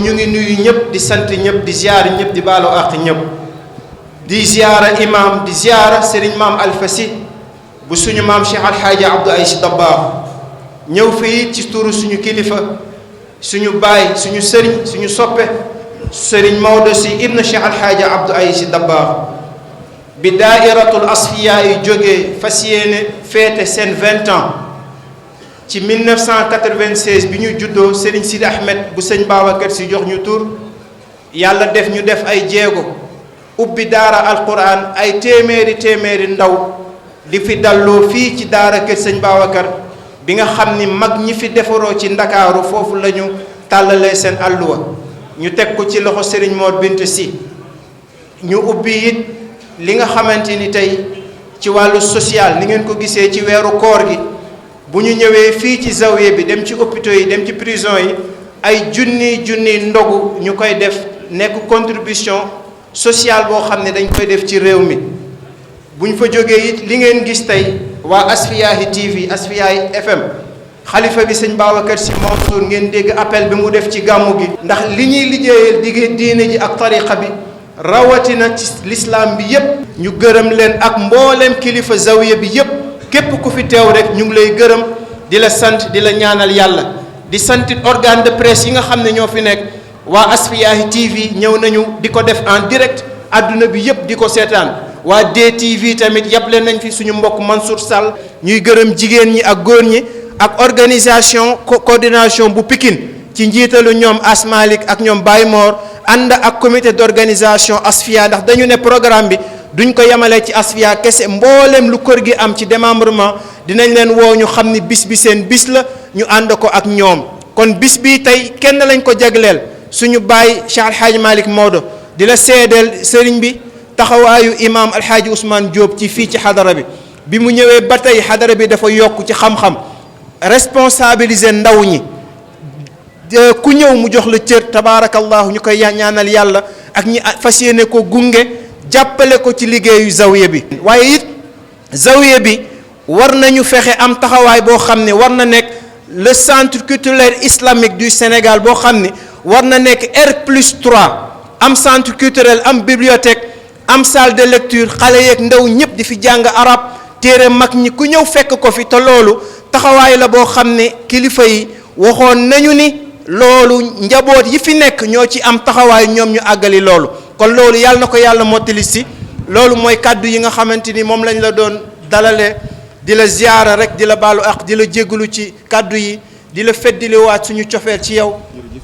ñu ngi nuyu ñëpp di sant ñëpp di ziyaara ñëpp di baalu àq ñëpp di ziyaara imam di ziyaara sëriñ maam Alfa Si bu suñu maam Cheikh Alxaaji Abdou Aziz Dabakh ñëw fii ci turu suñu kilifa suñu baay suñu sëriñ suñu soppe sëriñ Maodo Si ibn Cheikh Alxaaji Abdou Aziz Dabakh bi daairatul asfiya yi jógee fas yéene féete seen 20 ans ci 1996 bi ñu juddoo Serigne Sidi Ahmed bu sëñ Babacar Si jox ñu tur yàlla def ñu def ay jéego ubbi daara alquran ay téeméeri ndaw di fi dalloo fii ci daara kër sëñ Babacar bi nga xam ni mag ñi fi defaroo ci ndakaaru foofu la ñu tàllalee seen àlluwa ñu teg ko ci loxo Serigne Mor Bint Si ñu ubbi it li nga xamante ni tey ci wàllu social ni ngeen ko gisee ci weeru koor gi bu ñu ñëwee fii ci zawiya bi dem ci hôpitaux yi dem ci prison yi ay junni ndogu ñu koy def nekk contribution sociale boo xam ne dañ koy def ci réew mi bu ñu fa jógee it li ngeen gis tey waa Asfiyahi TV Asfiyahi FM xalifa bi sëñ Babacar Si Mansour ngeen dégg appel bi mu def ci gàmmu gi ndax li ñuy liggéeyal diine ji ak tariqa bi rawatina ci l'islam bi yépp ñu gërëm leen ak mboolem kilifa zawiya bi yépp képp ku fi teew rek ñu ngi lay gërëm di la sant di la ñaanal yàlla di santit organe de presse yi nga xam ne ñoo fi nekk waa Asfiyahi TV ñëw nañu di ko def en direct adduna bi yépp di ko seetaan waa DTV tamit yable nañ fi suñu mbokk Mansour Sall ñuy gërëm jigéen ñi ak góor ñi ak organisation coordination bu Pikine ci njiitalu ñoom Asmalik ak ñoom Baye Mor ànd ak comité d'organisation Asfiya ndax dañu ne programme bi duñ ko yemale ci Asfiya kese mboolem lu kër gi am ci démembrement dinañ leen woo ñu xam ni bis bi seen bis la ñu ànd ko ak ñoom kon bis bi tey kenn lañ ko jagleel suñu baay Cheikh Alhaaji Malick Maodo di la seedeel sëriñ bi taxawaayu imam Alhaaji Ousmane Diop ci fii ci xadara bi mu ñëwee ba tey xadara bi dafa yokk ci xam-xam responsabiliser ndaw ñi ku ñëw mu jox la cër tabaarakallahu ñu koy ñaanal yàlla ak ñi fas yéene ko gunge jàppale ko ci liggéeyu zawiya bi waaye it zawiya bi war nañu fexe am taxawaay boo xam ne war na nekk le centre culturel islamique du Sénégal boo xam ne war na nekk R+3 am centre culturel am bibliothèque am salle de lecture xale yeeg ndaw ñëpp di fi jàng arab téere mag ñi ku ñëw fekk ko fi te loolu taxawaay la boo xam ne kilifa yi waxoon nañu ni loolu njaboot yi fi nekk ñoo ci am taxawaay ñoom ñu àggali loolu kon loolu yàlla na ko yàlla mottali si loolu mooy kàddu yi nga xamante ni moom lañ la doon dalale di la ziyaara rek di la baalu ak di la jéggalu ci kàddu yi di la feddiliwaat suñu cofeel ci yow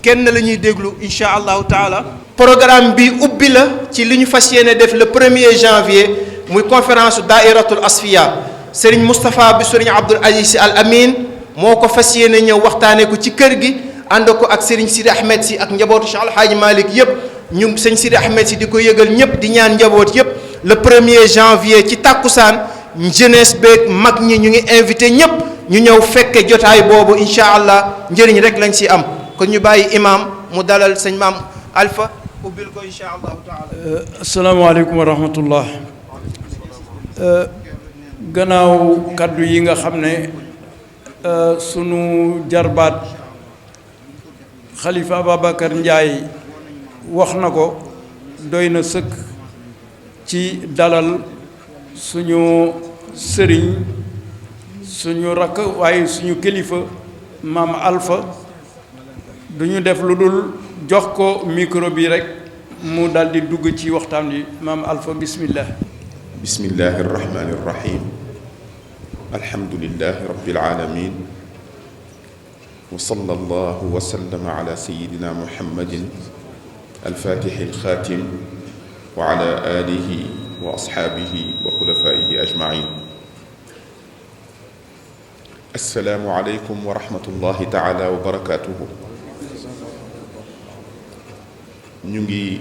kenn la ñuy déglu insha allahu taala programme bi ubbi la ci li ñu fas yéene def le 1er janvier muy conférence daairatul asfiya Serigne Moustapha bi Serigne Abdoul Aziz Sy Al Amin moo ko fas yéene ñëw waxtaanee ko ci kër gi ànd ko ak Serigne Sidi Ahmed Sy ak njabootu Cheikh Alhaaji Malick yépp ñu sëñ Sidi Ahmed Sy di ko yëgal ñëpp di ñaan njaboot yépp le 1er janvier ci tàkkusaan jeunesse beeg mag ñi ñu ngi invité ñëpp ñu ñëw fekke jotaay boobu incha allah njëriñ rek lañ ci am kon ñu bàyyi imam mu dalal sëñ maam Alpha ubbil ko incha allahu taala. asalaamaaleykum wa rahmatullah. gannaaw kaddu yi nga xam ne sunu jarbaat Khalifa Ababacar Ndiaye wax na ko doy na sëkk ci dalal suñu sëriñ suñu rakk waaye suñu kilifa maam Alpha duñu def lu dul jox ko micro bi rek mu daldi dugg ci waxtaan wi maam Alpha bismillah. bismillahi irrahmani irrahim alhamdulillahi rabbil alamin wa sallallahu wa sallama ala sayyidina muhammadin alfatixi alxaatim wa ala alihi wa asxaabihi wa xulafaihi ajmain assalaamu aleykum wa rahmatullahi taala wa barakatuhu ñu ngi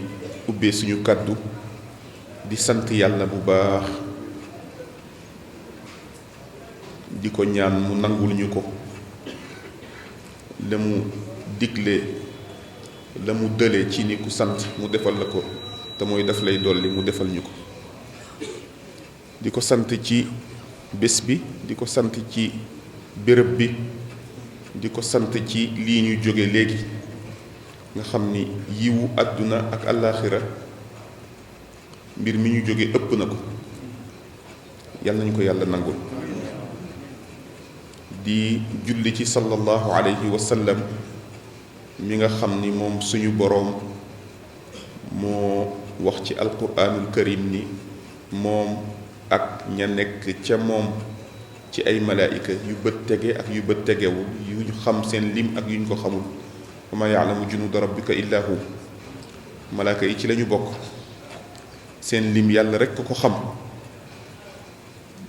ubbee suñu kàddu di sant yàlla bu baax di ko ñaan mu nangul ñu ko la mu digle la mu dële ci ni ku sant mu defal la ko te mooy daf lay dolli mu defal ñu ko di ko sant ci bés bi di ko sant ci béréb bi di ko sant ci lii ñu jóge léegi nga xam ni yiwu àdduna ak àllaaxira mbir mi ñu jóge ëpp na ko yàlla nañu ko yàlla nangul di julli ci sallallahu alayhi wa sallam mi nga xam ni moom suñu boroom moo wax ci alquraanul karim ni moom ak ña nekk ca moom ci ay malaayika yu bët tege ak yu bët tegewul yu ñu xam seen lim ak yu ñu ko xamul wa ma yaalamu junuuda rabbika illa hu malaaka yi ci lañu bokk seen lim yàlla rekk ko xam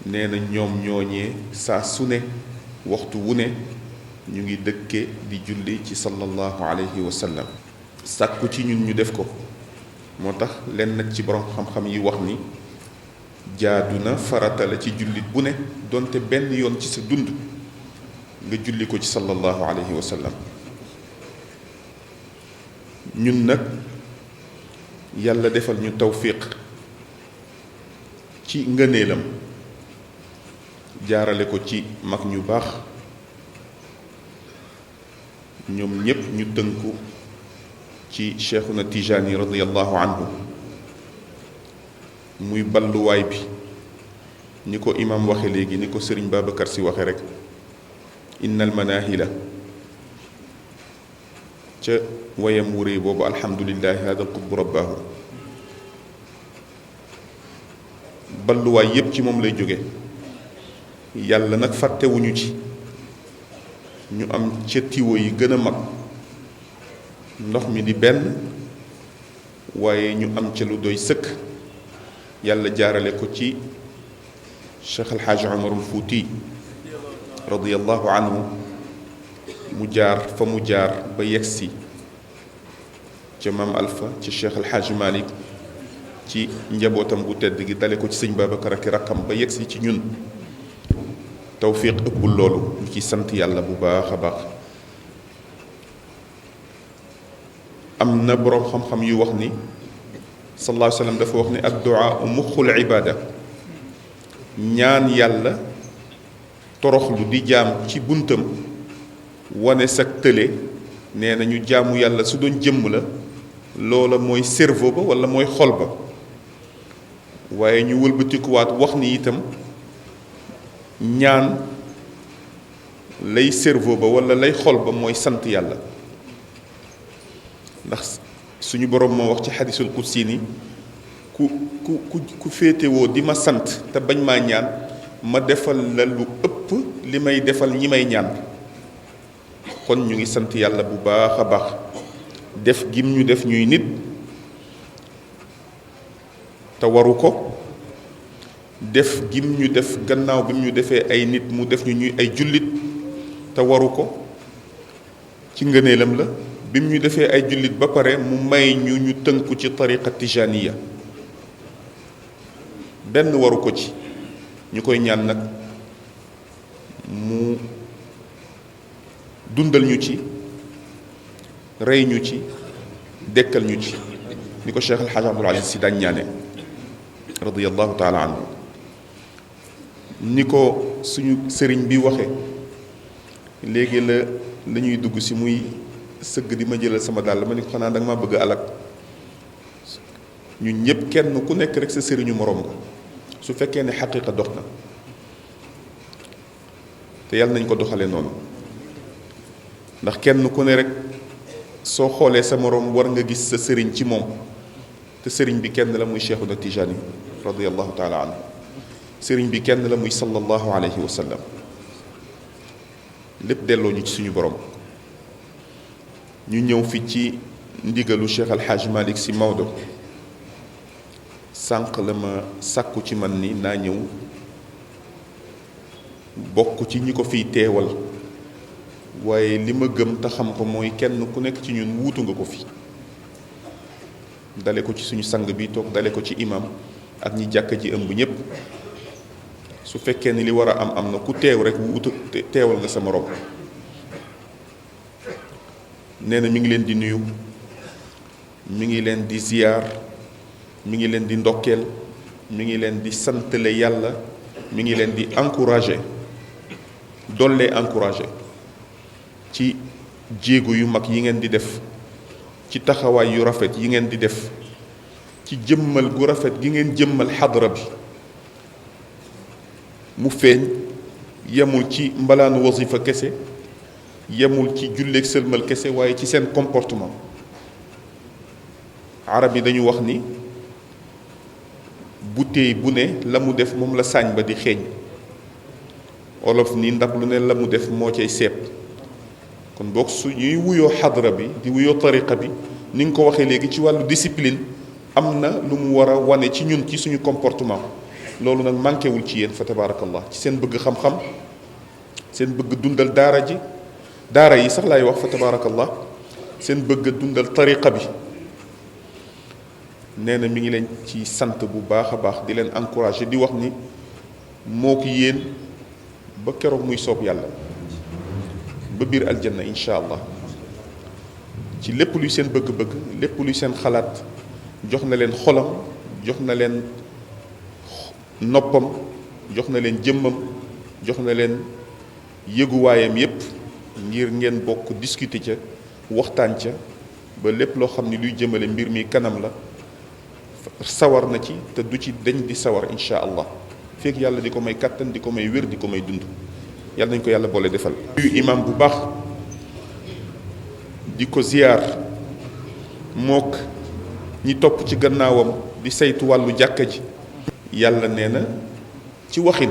nee na ñoom ñooñee saa su ne waxtu wu ne ñu ngi dëkke di julli ci sallallahu alayhi wa sallam sàkku ci ñun ñu def ko moo tax leen nag ci borom xam-xam yi wax ni jaadu na farata la ci jullit bu ne donte benn yoon ci sa dund nga julli ko ci sallallahu alayhi wa sallam ñun nag yàlla defal ñu tawfiq ci ngëneelam jaarale ko ci mag ñu baax ñoom ñépp ñu tënku ci cheikhuna Tijaani radiyallahu anhu muy balluwaay bi ni ko imam waxe léegi ni ko sëriñ Babacar si waxe rek innal manahila ca wayam wuree boobu alhamdulillahi hada qutbu rabbaahu balluwaay yépp ci moom lay jóge yàlla nag fàttewuñu ci ñu am ca tiwo yi gën a mag ndox mi di benn waaye ñu am ca lu doy sëkk yàlla jaarale ko ci cheikh alxaaj umarul fuuti radiallahu anhu mu jaar fa mu jaar ba yegsi ca maam alfa ci cheikh alxaaj malik ci njabootam bu tedd gi dale ko ci sëñ Babacar ak rakkam ba yegsi ci ñun tawfiq ëppul loolu ñu ci sant yàlla bu baax a baax am na boroom xam-xam yu wax ni sallallahu alayhi wa sallam dafa wax ni addu'a muxul ibaada ñaan yàlla toroxlu di jaam ci buntam wane sag tële nee na ñu jaamu yàlla su doon jëmm la loola mooy cerveau ba walla mooy xol ba waaye ñu wëlbatikuwaat wax ni itam ñaan lay cerveau ba walla lay xol ba mooy sant yàlla ndax suñu boroom moo wax ci xadisul qudsi ni ku féetewoo di ma sant te bañ maa ñaan ma defal la lu ëpp li may defal ñi may ñaan kon ñu ngi sant yàlla bu baax a baax def gim ñu def ñuy nit te waru ko def gim ñu def gannaaw bi ñu defee ay nit mu def ñu ñuy ay jullit te waru ko ci ngëneelam la bi mu ñu defee ay jullit ba pare mu may ñu tënku ci tariqa tijaniya benn waru ko ci ñu koy ñaan nag mu dundal ñu ci rey ñu ci dekkal ñu ci ni ko Cheikh El Hadj Abdoul Aziz Sy daan ñaane radiyallahu taala anhu ni ko suñu sëriñ bi waxe léegi la ñuy dugg si muy sëgg di ma jëlal sama dàll ma ni ko xanaa da nga ma bëgg alak ñun ñëpp kenn ku nekk rek sa sëriñu moroom nga su fekkee ne xaqiiqa dox na te yàlla nañ ko doxalee noonu ndax kenn ku ne rek soo xoolee sa moroom war nga gis sa sëriñ ci moom te sëriñ bi kenn la muy Cheikhuna Tijaani radiyallahu taala anhu sëriñ bi kenn la muy sallallahu alayhi wa sallam lépp delloo ñu ci suñu borom ñu ñëw fi ci ndigalu Cheikh Al Hadj Malick Sy Maodo sànq la ma sàkku ci man ni naa ñëw bokk ci ñi ko fiy teewal waaye li ma gëm te xam ko mooy kenn ku nekk ci ñun wuutu nga ko fi dale ko ci suñu sang bi toog dale ko ci imam ak ñi jàkka ji ëmb ñépp su fekkee ni li war a am na ku teew rek wuutu teewal nga sa morom nee na mi ngi leen di nuyu mi ngi leen di ziyaar mi ngi leen di ndokkeel mi ngi leen di santale yàlla mi ngi leen di encourager dollee encourager ci jéego yu mag yi ngeen di def ci taxawaay yu rafet yi ngeen di def ci jëmmal gu rafet gi ngeen jëmmal xadra bi mu feeñ yemul ci mbalaanu wasifa kese yemul ci julleeg sëlmal kese waaye ci seen comportement arab yi dañu wax ni bouteille bu ne la mu def moom la saañ ba di xeeñ olof ni ndab lu ne la mu def moo cay seet kon boog su ñuy wuyoo xadra bi di wuyoo tariqa bi ni nga ko waxee léegi ci wàllu discipline am na lu mu war a wane ci ñun ci suñu comportement loolu nag manqué wul ci yéen fa tabaarakallah ci seen bëgg xam-xam seen bëgg dundal daara ji daara yi sax laay wax fa tabaarakallah seen bëgg dundal tariqa bi nee na mi ngi leen ci sant bu baax a baax di leen encouragé di wax ni moo ko yéen ba keroog muy soob yàlla ba biir aljanna incha allah ci lépp luy seen bëgg-bëgg lépp luy seen xalaat jox na leen xolam jox na leen noppam jox na leen jëmmam jox na leen yëguwaayam yépp ngir ngeen bokk discuter ca waxtaan ca ba lépp loo xam ni luy jëmale mbir mi kanam la sawar na ci te du ci dañ di sawar incha allah fekk yàlla di ko may kàttan di ko may wér di ko may dund yàlla nañ ko yàlla boole defal. nuyu imam bu baax di ko ziyaar mook ñi topp ci gannaawam di saytu wàllu jàkka ji. yàlla nee na ci waxin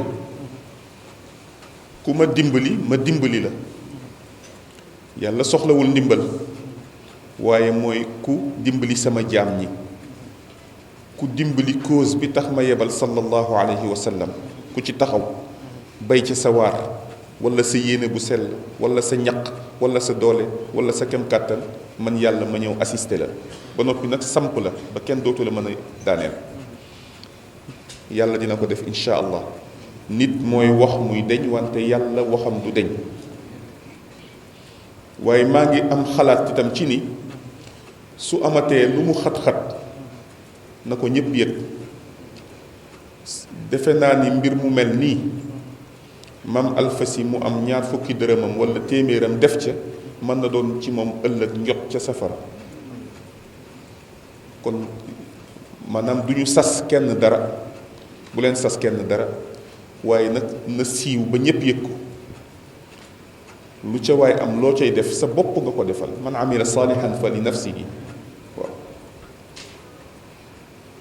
ku ma dimbali la yàlla soxlawul ndimbal waaye mooy ku dimbali sama jaam ñi ku dimbali cause bi tax ma yebal sallallahu alayhi wa sallam ku ci taxaw bay ca sa waar wala sa yéene bu sell wala sa ñaq wala sa doole wala sa kem kàttan man yàlla ma ñëw assisté la ba noppi nag samp la ba kenn dootu la mën a daaneel yàlla dina ko def incha allah nit mooy wax muy deñ wante yàlla waxam du deñ waaye maa ngi am xalaat itam ci ni su amatee lu mu xat-xat na ko ñëpp yëg defe naa ni mbir mu mel nii mam alfasi mu am ñaar fukki dërëmam wala téeméeram def ca mën na doon ci moom ëllëg njot ca safara kon maanaam du ñu sas kenn dara bu leen sas kenn dara waaye nag na siiw ba ñëpp yëg ko lu ca waay am loo cay def sa bopp nga ko defal man amila saalihan fa li nafsihi waaw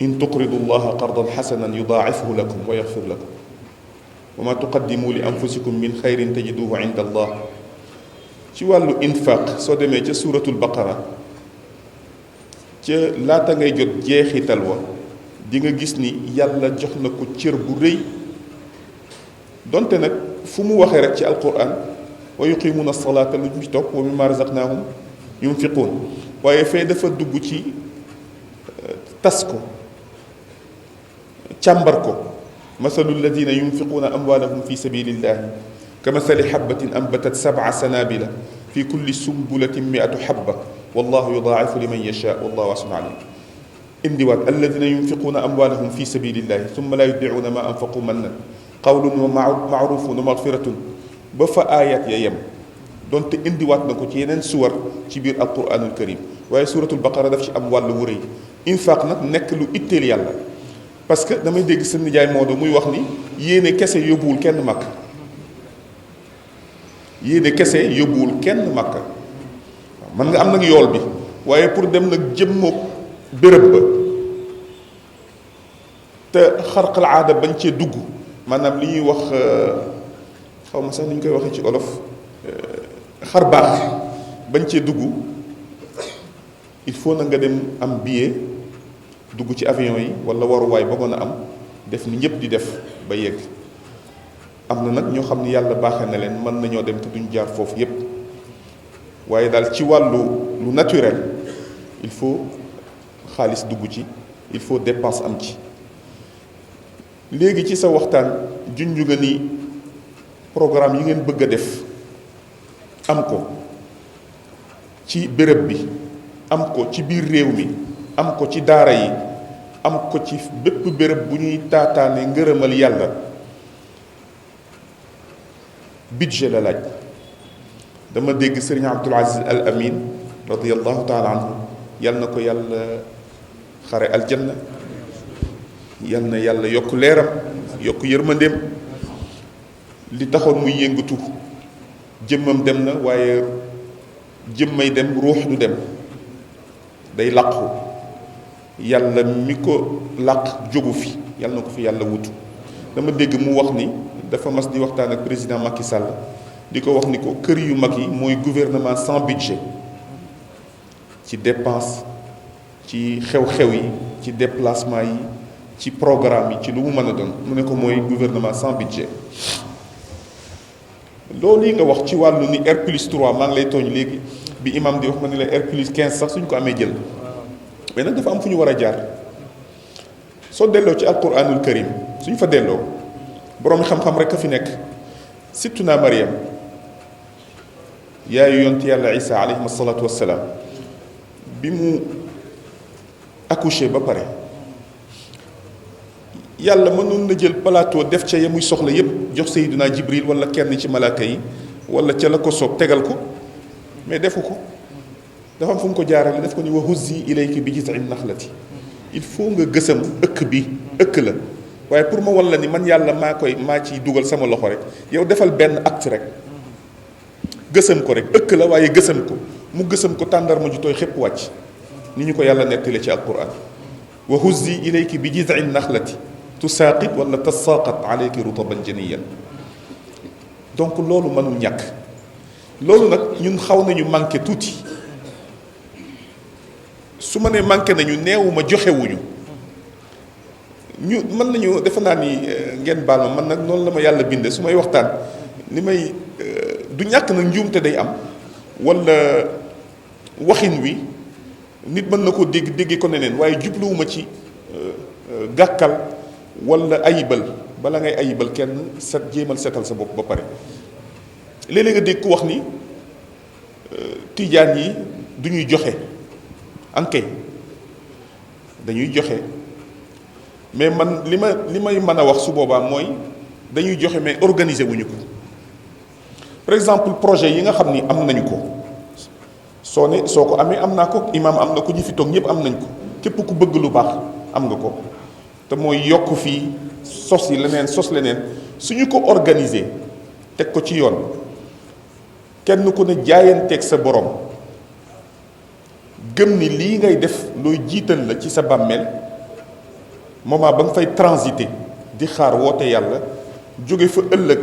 in tuqridu llaha qardan xasanan yudaacifhu lakum wa yaxfir lakum wa ma tuqaddimu li anfusikum min xayrin tajiduhu inda allah ci wàllu infaq soo demee ca suuratul baqara ca laata ngay jot jeexital wa di nga gis ni yàlla jox na ko cër bu rëy donte nag fu mu waxee rek ci alquran wa yuqimuuna salaata lu ñu ci topp wa mimma razaqnaahum yunfiquun waaye fee dafa dugg ci tas ko càmbar ko masalu alladina yunfiquuna amwaalahum fi sabilillahi ka masali xabatin ambatat sab'a sanabila fi kulli sumbulatin miatu xabba wallahu yudaacifu liman yashaa wallahu waasiun alim indiwaat alladina yunfiquuna amwaalahum fi sabilillahi summa laa yutbicuuna ma anfaqu mannan qawlun wa maarufun wa magfiratun ba fa aayat ya yem donte indiwaat na ko ci yeneen suwar ci biir alquranul karim waaye suratul baqara daf ci am wàllu wu rëy infaq nag nekk lu itteel yàlla parce que damay dégg seen nijaay Maodo muy wax ni yéene kese yóbbuwul kenn màkk yéene kese yóbbuwul kenn màkk waaw mën nga am nag yool bi waaye pour dem nag jëmmoo béréb ba te xarqal aada bañ cee dugg maanaam li ñuy wax xaw ma sax ni ñu koy waxee ci olof xar baax bañ cee dugg il faut na nga dem am billet dugg ci avion yi wala waruwaay ba mën a am def ni ñëpp di def ba yegg am na nag ñoo xam ni yàlla baaxee na leen mën nañoo dem te duñ jaar foofu yépp waaye daal ci wàllu lu naturel il faut xaalis dugg ci il faut dépense am ci léegi ci sa waxtaan junju nga ni programme yi ngeen bëgg a def am ko ci béréb bi am ko ci biir réew mi am ko ci daara yi am ko ci bépp béréb bu ñuy taataane ngërëmal yàlla budget la laaj dama dégg sëriñ Abdul Aziz Al Amin radiyallahu taala anhu yal na ko yàlla xare aljanna, yal na yàlla yokk leeram yokk yërmandeem. li taxoon muy yëngatu jëmmam dem na, waaye jëmmay dem ruux du dem, day làqu. yàlla mi ko làq jógu fi, yàlla na ko fi yàlla wutu. dama dégg mu wax ni dafa mas di waxtaan ak président Macky Sall di ko wax ni ko kër yu mag yi mooy gouvernement sans budget, ci dépense, ci xew-xew yi, ci déplacement yi, ci programme yi, ci lu mu mën a doon. mu ne ko mooy gouvernement sans budget. loolu yi nga wax ci wàllu ni R+3 maa ngi lay tooñ léegi bi imam di wax ma ne la R+15 sax suñ ko amee jël, mais nag dafa am fu ñu war a jaar. soo delloo ci alquranul karim suñ fa delloo borom xam-xam rek a fi nekk. sittuna Maryam yaayu yonti yàlla Isa alayhi salaatu wassalaam bi mu accouché ba pare yàlla mënoon na jël plateau def ca ya muy soxla yépp jox Seydina Jibril wala kenn ci malaaka yi wala ca la ko soob tegal ko, mais defu ko. dafa am fu mu ko jaarale, def ko ni wa huzzi ilayki bi jiz'in naxlati. il faut nga gësam ëkk bi, ëkk la waaye pour ma wan la ni man yàlla maa ciy dugal sama loxo rek, yow defal benn acte rek gësam ko rek. ëkk la waaye gësam ko, mu gësam ko tàndarma ju tooy xépp wàcc, ni ñu ko yàlla nettali ci alquran. wa huzzi ilayki bi jiz'in naxlati tusaaqit wala tasaaqat alayki rutaban janiyan. donc loolu mënul ñàkk. loolu nag ñun xaw nañu manqué tuuti. su ma nee manqué nañu neewuma joxewuñu ñu mën nañu defe naa ni ngeen baal ma man nag noonu la ma yàlla binde su may waxtaan li may du ñàkk nag njuumte day am wala waxin wi nit mën na ko dégg ko neneen, waaye jubluwuma ci gàkkal wala ayibal. bala ngay ayibal kenn set jéemal setal sa bopp ba pare. léeg-léeg nga dégg ku wax ni tijaan yi du ñuy joxe. ankay dañuy joxe, mais man li may mën a wax su boobaa mooy dañuy joxe mais organiser wuñu ko. par exemple projet yi nga xam ni am nañu ko soo ko amee am naa ko, imam am na ko, ñi fi toog ñëpp am nañ ko, képp ku bëgg lu baax am nga ko. te mooy yokk fii sos yi leneen sos leneen suñu ko organiser teg ko ci yoon, kenn ku ne jaayanteeg sa borom gëm ni lii ngay def looy jiital la ci sa bàmmeel moment ba nga fay transiter di xaar woote yàlla, jóge fa ëllëg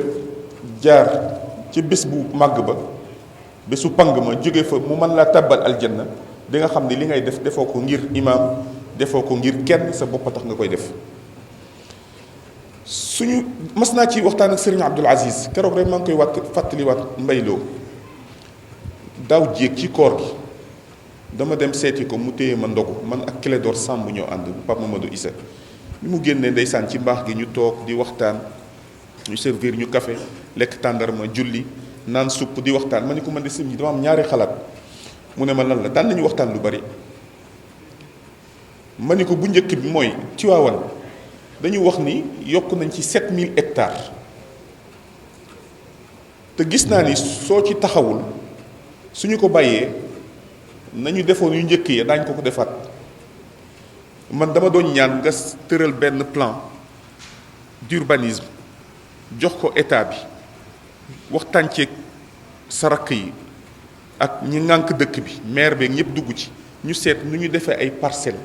jaar ci bés bu màgg ba, bésu pang ma, jóge fa mu mën laa tàbbal aljanna. di nga xam ni li ngay def defoo ko ngir imam, defoo ko ngir kenn, sa bopp tax nga koy def. suñu mas naa ci waxtaan ak Serigne Abdoul Aziz keroog rek maa ngi koy fàttaliwaat mbayloo daaw jéeg ci koor gi dama dem seeti ko mu téye ma ndogu, man ak Clédor Samb ñoo ànd, Pape Mamadou Issa. bi mu génnee ndeysaan ci mbaax gi ñu toog di waxtaan, ñu servir ñu café, lekk tàndarma, julli, naan supp di waxtaan. ma ni ko man de sëñ bi dama am ñaari xalaat. mu ne ma lan la? daan nañu waxtaan lu bari. ma ni ko bu njëkk bi mooy Tiwaawan dañu wax ni yokk nañ ci 7000 hectares te gis naa ni soo ci taxawul suñu ko bàyyee nañu defoon yu njëkk yi daañ ko defaat. man dama doon ñaan nga tëral benn plan d'urbanisme jox ko état bi, waxtaan ceeg sa rakk yi ak ñi ŋànk dëkk bi, maire beeg ñëpp dugg ci, ñu seet nu ñu defee ay parcelles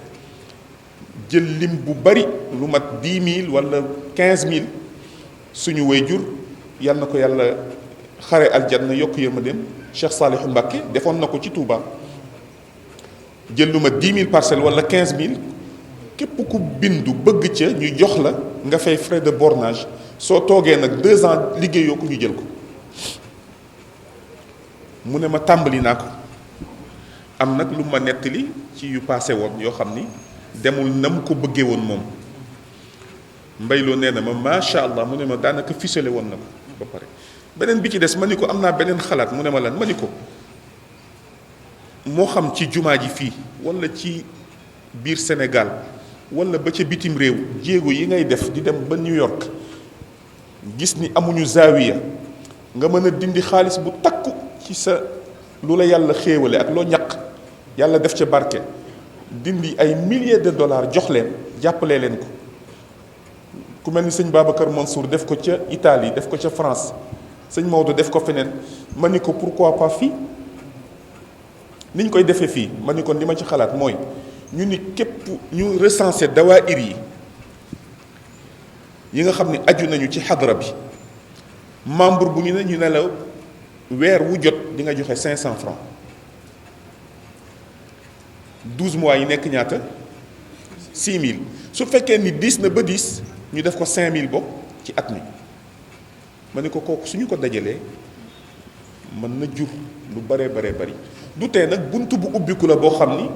jël lim bu bari lu mat 10 000 wala 15 000 suñu wayjur yal na ko yàlla xare aljanna yokk yërmandeem Cheikh Saliou Mbacké defoon na ko ci Touba. jël lu mat 10 000 parcelles wala 15 000 képp ku bindu bëgg ca ñu jox la nga fay frais de bornage. soo toogee nag 2 ans liggéeyoo ko ñu jël ko. mu ne ma tàmbali naa ko. am nag lu ma nettali ci yu passé woon yoo xam ni demul na mu ko bëggee woon moom. mbayloo nee na ma macha allah mu ne ma daanaka ficelé woon na ko ba pare. beneen bi ci des ma ni ko am naa beneen xalaat. mu ne ma lan? ma ni ko moo xam ci jumaa ji fii wala ci biir Sénégal wala ba ca bitim réew, jéego yi ngay def di dem ba New York gis ni amuñu zaawiya, nga mën a dindi xaalis bu takku ci sa lu la yàlla xéewale ak loo ñaq yàlla def ca barke dindi ay milliers de dollars jox leen jàppalee leen ko ku mel ni sëñ Babacar Mansour def ko ca Italie def ko ca France sëñ Maodo def ko feneen ma ni ko pourquoi pas fii ni ñu koy defee fii ma ni ko li ma ci xalaat mooy ñu ni képp ñu recensé dawaayir yi nga xam ne aju nañu ci xadra bi membre bu ñu ne la weer wu jot di nga joxe 500 francs 12 mois yi nekk ñaata 6000 su fekkee ni 10 na ba 10 ñu def ko 5000 bokk ci at mi ma ne ko kooku suñu ko dajalee mën na jur lu baree bari du tee nag bunt bu ubbiku la boo xam ni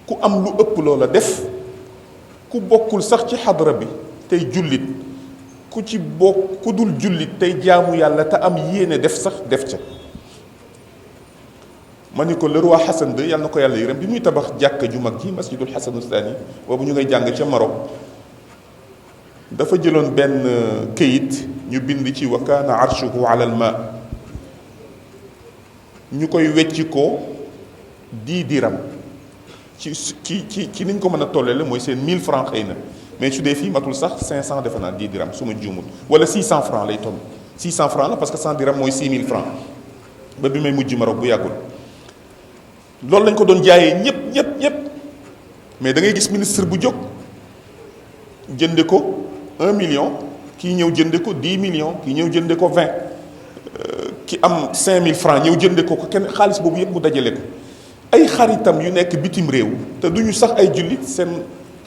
ku am lu ëpp loola def ku bokkul sax ci xadra bi tey jullit ku ci bokk ku dul jullit tey jaamu yàlla te am yéene def sax def ca ma ni ko le roi Hassan II yàlla na ko yàlla yërëm bi muy tabax jàkka ju mag ji masjidul Hassan Thani boobu ñu ngay jàng ca Maroc dafa jëloon benn këyit ñu bind ci wa kaana arshuhu ala al ma ñu koy wecci ko 10 dirham ci niñ ko mën a tollee la mooy seen 1000 francs xëy na mais su dee fii matul sax 500 defe naa 10 dirham su ma juumul wala 600 francs lay toll 600 francs la parce que 100 dirham mooy 6000 francs ba bi may mujj Maroc bu yàggul loolu lañ ko doon jaayee ñëpp mais da ngay gis ministre bu jóg jënde ko 1 million kii ñëw jënde ko 10 millions kii ñëw jënde ko 20 ki am 5000 francs ñëw jënde ko kenn xaalis boobu yëpp mu dajale ko ay xaritam yu nekk bitim réew te duñu sax ay jullit seen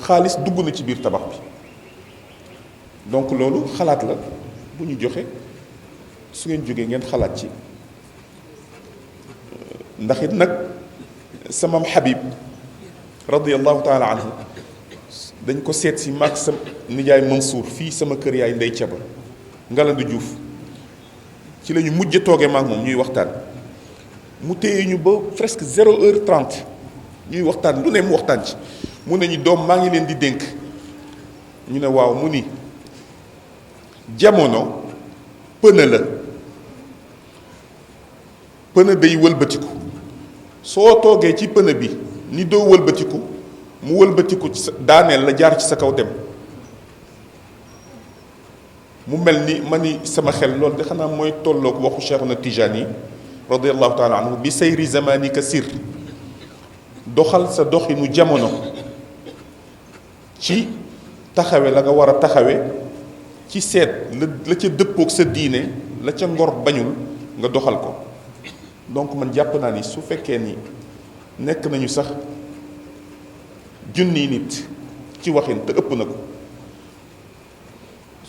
xaalis dugg na ci biir tabax bi donc loolu xalaat la bu ñu joxe su ngeen jógee ngeen xalaat ci ndax it nag sama Habib radiyallahu taala anhu dañ ko seet si maag sa nijaay Mansour fii sama kër yaay Ndey Caba Ngalandu Diouf ci la ñu mujj toogee maag moom ñuy waxtaan mu téye ñu ba presque 0h30 ñuy waxtaan lu ne mu waxtaan ci mu ne ñu doom maa ngi leen di dénk ñu ne waaw mu ni jamono pëna la pëna day wëlbatiku soo toogee ci pëna bi ni doo wëlbatiku mu wëlbatiku ci daaneel la jaar ci sa kaw dem mu mel ni ma ni sama xel loolu de xanaa mooy tolloog waxu Cheikhuna Tijani radiyallahu taala anhu bi sayri zamanika sir doxal sa doxinu jamono ci taxawe la nga war a taxawe ci seet la ca dëppoog sa diine la ca ngor bañul nga doxal ko donc man jàpp naa ni su fekkee ni nekk nañu sax junniy nit ci waxin te ëpp na ko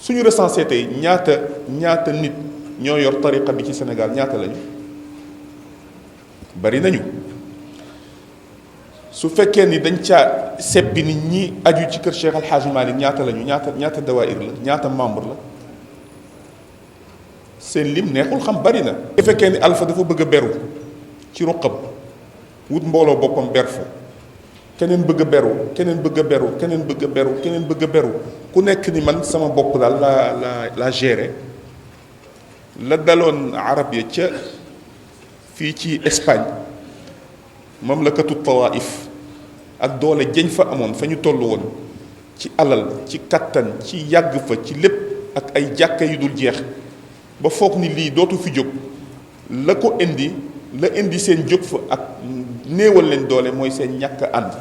suñu recensé tey ñaata nit ñoo yor tariqa bi ci Sénégal ñaata lañu bari nañu su fekkee ni dañ caa seppi nit ñi aju ci kër Cheikh Al Hadj Malick ñaata lañu ñaata dawaayir la ñaata membre la seen lim neexul xam bari na. su fekkee ni Alpha dafa bëgg a beru ci ruqam wut mbooloo boppam ber fa keneen bëgg a beru keneen bëgg a beru keneen bëgg a beru keneen bëgg a beru ku nekk ni man sama bopp daal la gérer la daloon arab ya ca fii ci Espagne mamlakatu tawaif ak doole jëñ fa amoon fa ñu toll woon ci alal ci kattan ci yàgg fa ci lépp ak ay jàkka yu dul jeex ba foog ni lii dootu fi jóg la ko indi la indi seen jóg fa ak néewal leen doole mooy seen ñàkk ànd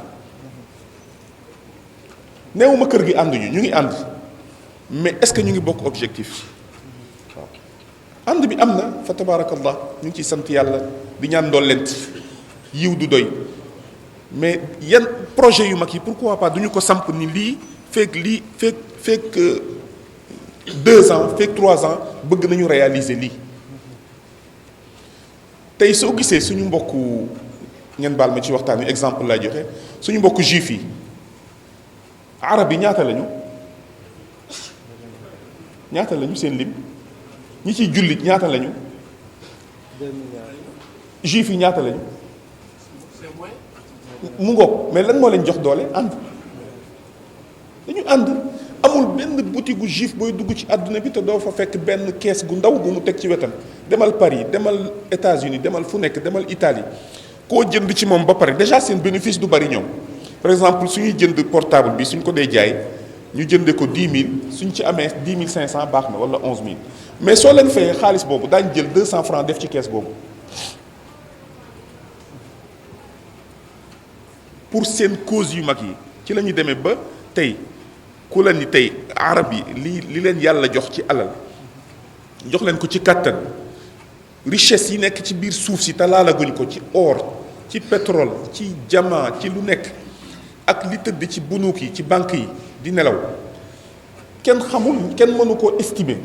néewuma kër gi ànduñu ñu ngi ànd mais est-ce que ñu ngi bokk objectif waaw ànd bi am na fa tabaarakallah ñu ngi ciy sant yàlla di ñaan ndollent yiw du doy mais yan projet yu mag yi pourquoi pas duñu ko samp ni lii fekk 2 ans fekk 3 ans bëgg nañu réaliser lii tey soo gisee suñu mbokku ngeen baal ma ci waxtaan wi exemple laa joxe suñu mbokku juif yi arab yi ñaata lañu seen lim ñi ciy jullit ñaata lañu juif yi ñaata lañu mu ngoog mais lan moo leen jox doole ànd dañu ànd amul benn boutique gu juif booy dugg ci àdduna bi te doo fa fekk benn kees gu ndaw gu mu teg ci wetam demal Paris demal États-Unis demal fu nekk demal Italie koo jënd ci moom ba pare déjà seen bénéfice du bari ñoom. par exemple suñuy jënd portable bi suñ ko dee jaay ñu jënde ko 10 000 suñ ci amee 10 500 baax na wala 11 000 mais soo leen fayee xaalis boobu daañu jël 200 francs def ci kees boobu pour seen cause yu mag yi ci la ñu demee ba tey ku la ni tey arab yi li leen yàlla jox ci alal jox leen ko ci kàttan richesse yi nekk ci biir suuf si te laalaguñ ko ci or ci pétrole ci diamant ci lu nekk ak li tëdd ci bunuuk yi ci banque yi di nelaw kenn xamul kenn mënu koo estimer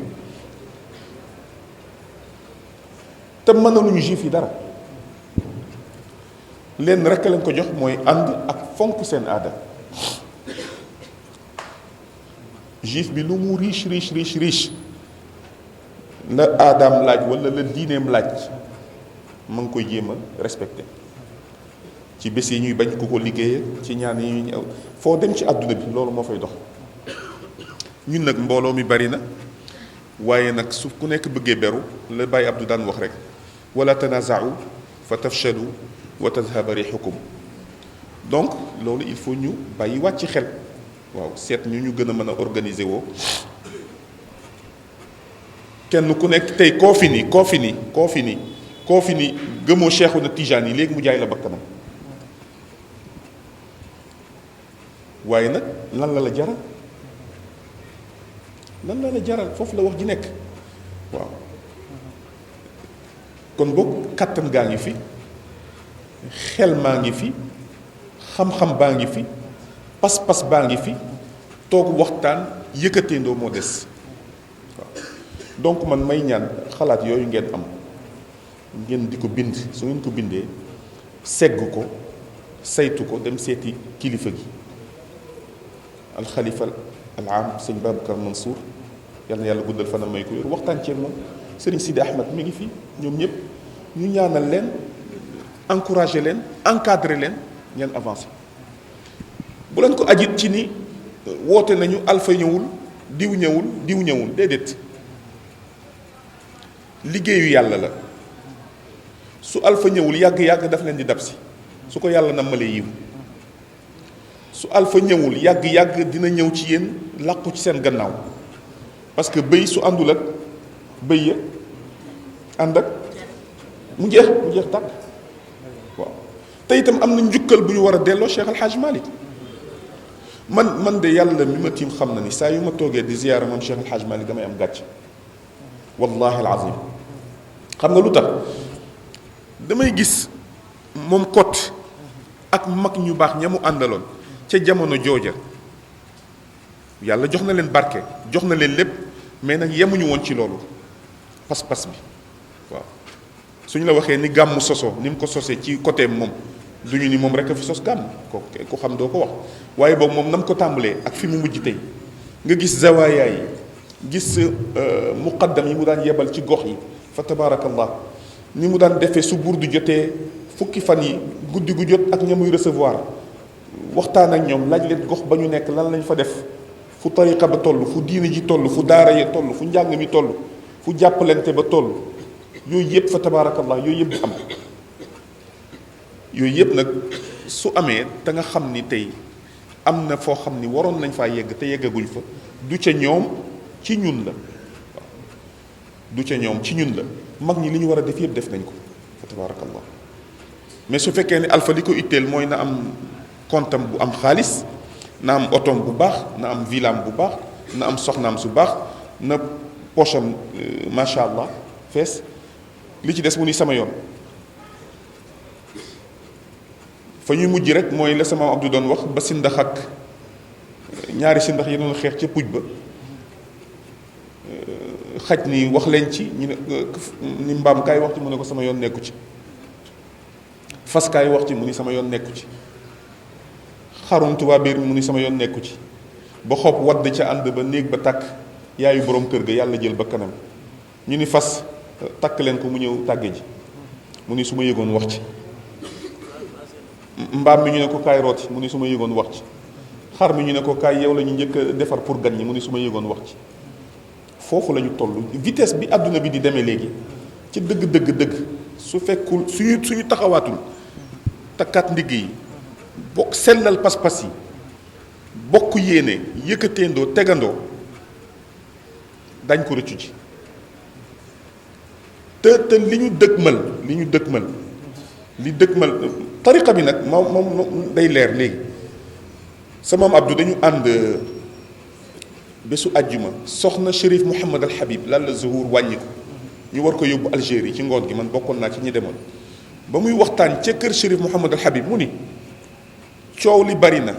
te mënaluñu juif yi dara leen rekk lañ ko jox mooy ànd ak fonk seen aada juif bi lu mu riche la aadaam laaj walla la diineem laaj ma ngi koy jéem a respecté ci bés yi ñuy bañ ku ko liggéeyee ci ñaan yi ñuy ñëw foo dem ci àdduna bi loolu moo fay dox ñun nag mbooloo mi bari na waaye nag su ku nekk bëggee beru la Baye Abdou daan wax rek wala tanaza'u fa tafshalu wa tadhhaba rihukum donc loolu il faut ñu bàyyi wàcc xel waaw seet ñu gën a mën a organiser woo kenn ku nekk tey koo fi ni gëmoo Cheikhouna Tijaan yi léegi mu jaay la bakkanam waaye nag lan la jaral foofu la wax ji nekk waaw kon boog kàttan gaa ngi fi xel maa ngi fi xam-xam baa ngi fi pas-pas baa ngi fi toog waxtaan yëkkateendoo moo des waaw donc man may ñaan xalaat yooyu ngeen am ngeen di ko bind su ngeen ko bindee segg ko saytu ko dem seeti kilifa gi alxalifa al aam sëñ Babacar Mansour yal na yàlla guddal fanam may ko yor waxtaan ceeg moom sëriñ Sidi Ahmed mi ngi fi ñoom ñëpp ñu ñaanal leen encouragé leen encadré leen ngeen avancé bu leen ko ajit ci ni woote nañu alpha ñëwul diw ñëwul déedéet liggéeyu yàlla la su alpha ñëwul yàgg-yàgg daf leen di dab si su ko yàlla nammalee yiw su alpha ñëwul yàgg-yàgg dina ñëw ci yéen làqu ci seen gannaaw parce que bëy su àndul ak bëy ya ànd ak mu jeex tàkk waaw te itam am na njukkal bu ñu war a delloo Cheikh Al Hadj Malick man de yàlla mi ma tiim xam na ni saa yu ma toogee di ziyaara moom Cheikh Al Hadj Malick damay am gàcc wallahi alazim xam nga lu tax damay gis moom kot ak mag ñu baax ña mu àndaloon ca jamono jooja yàlla jox na leen barke jox na leen lépp mais nag yemuñu woon ci loolu pas-pas bi waaw suñu la waxee ni gàmmu sosoo ni mu ko sosee ci côté moom duñu ni moom rek a fi sos gàmm ko xam doo ko wax waaye boobu moom nam ko tàmbalee ak fi mu mujj tey nga gis zawaaya yi gis muqaddam yi mu daan yebal ci gox yi fa tabaarakallah ni mu daan defee su burdu jotee fukki fan yi guddi gu jot ak ña muy recevoir waxtaan ak ñoom laaj leen gox ba ñu nekk lan lañ fa def fu tariqa ba toll fu diine ji toll fu daara ya toll fu njàng mi toll fu jàppalante ba toll yooyu yëpp fa tabaarakallah yooyu yëpp di am yooyu yëpp nag su amee te nga xam ni tey am na foo xam ni waroon nañ faa yegg te yeggaguñ fa du ca ñoom ci ñun la waaw du ca ñoom ci ñun la mag ñi li ñu war a def yëpp def nañ ko fa tabaarakallah mais su fekkee ne alpha li ko itteel mooy na am kontam bu am xaalis na am otom bu baax na am villaam bu baax na am soxnaam su baax na pocham macha allah fees li ci des mu ni sama yoon fa ñuy mujj rek mooy la sama Abdou doon wax ba sindax ak ñaari sindax yi doon xeex ca puj ba xaj ni wax leen ci ñu ne ni mbaam kaay wax ci mu ne ko sama yoon nekku ci fas kaay wax ci mu ni sama yoon nekku ci xarum tubaab biir mu ni sama yoon nekku ci ba xob wadd ca ànd ba néeg ba tàkk yaayu borom kër ga yàlla jël ba kanam ñu ni fas takk leen ko mu ñëw tàgge ji mu ni su ma yëgoon wax ci mbaam mi ñu ne ko kaay rooti mu ni su ma yëgoon wax ci xar mi ñu ne ko kaay yow la ñu njëkk a defar pour gan ñi mu ni su ma yëgoon wax ci foofu la ñu toll vitesse bi àdduna bi di demee léegi ci dëgg su fekkul suñu taxawaatul takkaat ndigg yi bokk sellal pas-pas yi bokk yéene yëkkateendoo tegandoo dañ ko rëccu ji te li ñu dëgmal tariqa bi nag moom day leer léegi sama maam Abdou dañu ànd bésu àjjuma soxna Chérif Mouhamad Al Habib lan la zuhur wàññi ko ñu war ko yóbbu Algérie ci ngoon gi man bokkoon naa ci ñi demoon ba muy waxtaan ca kër Chérif Mouhamad Al Habib mu ni coow li bari na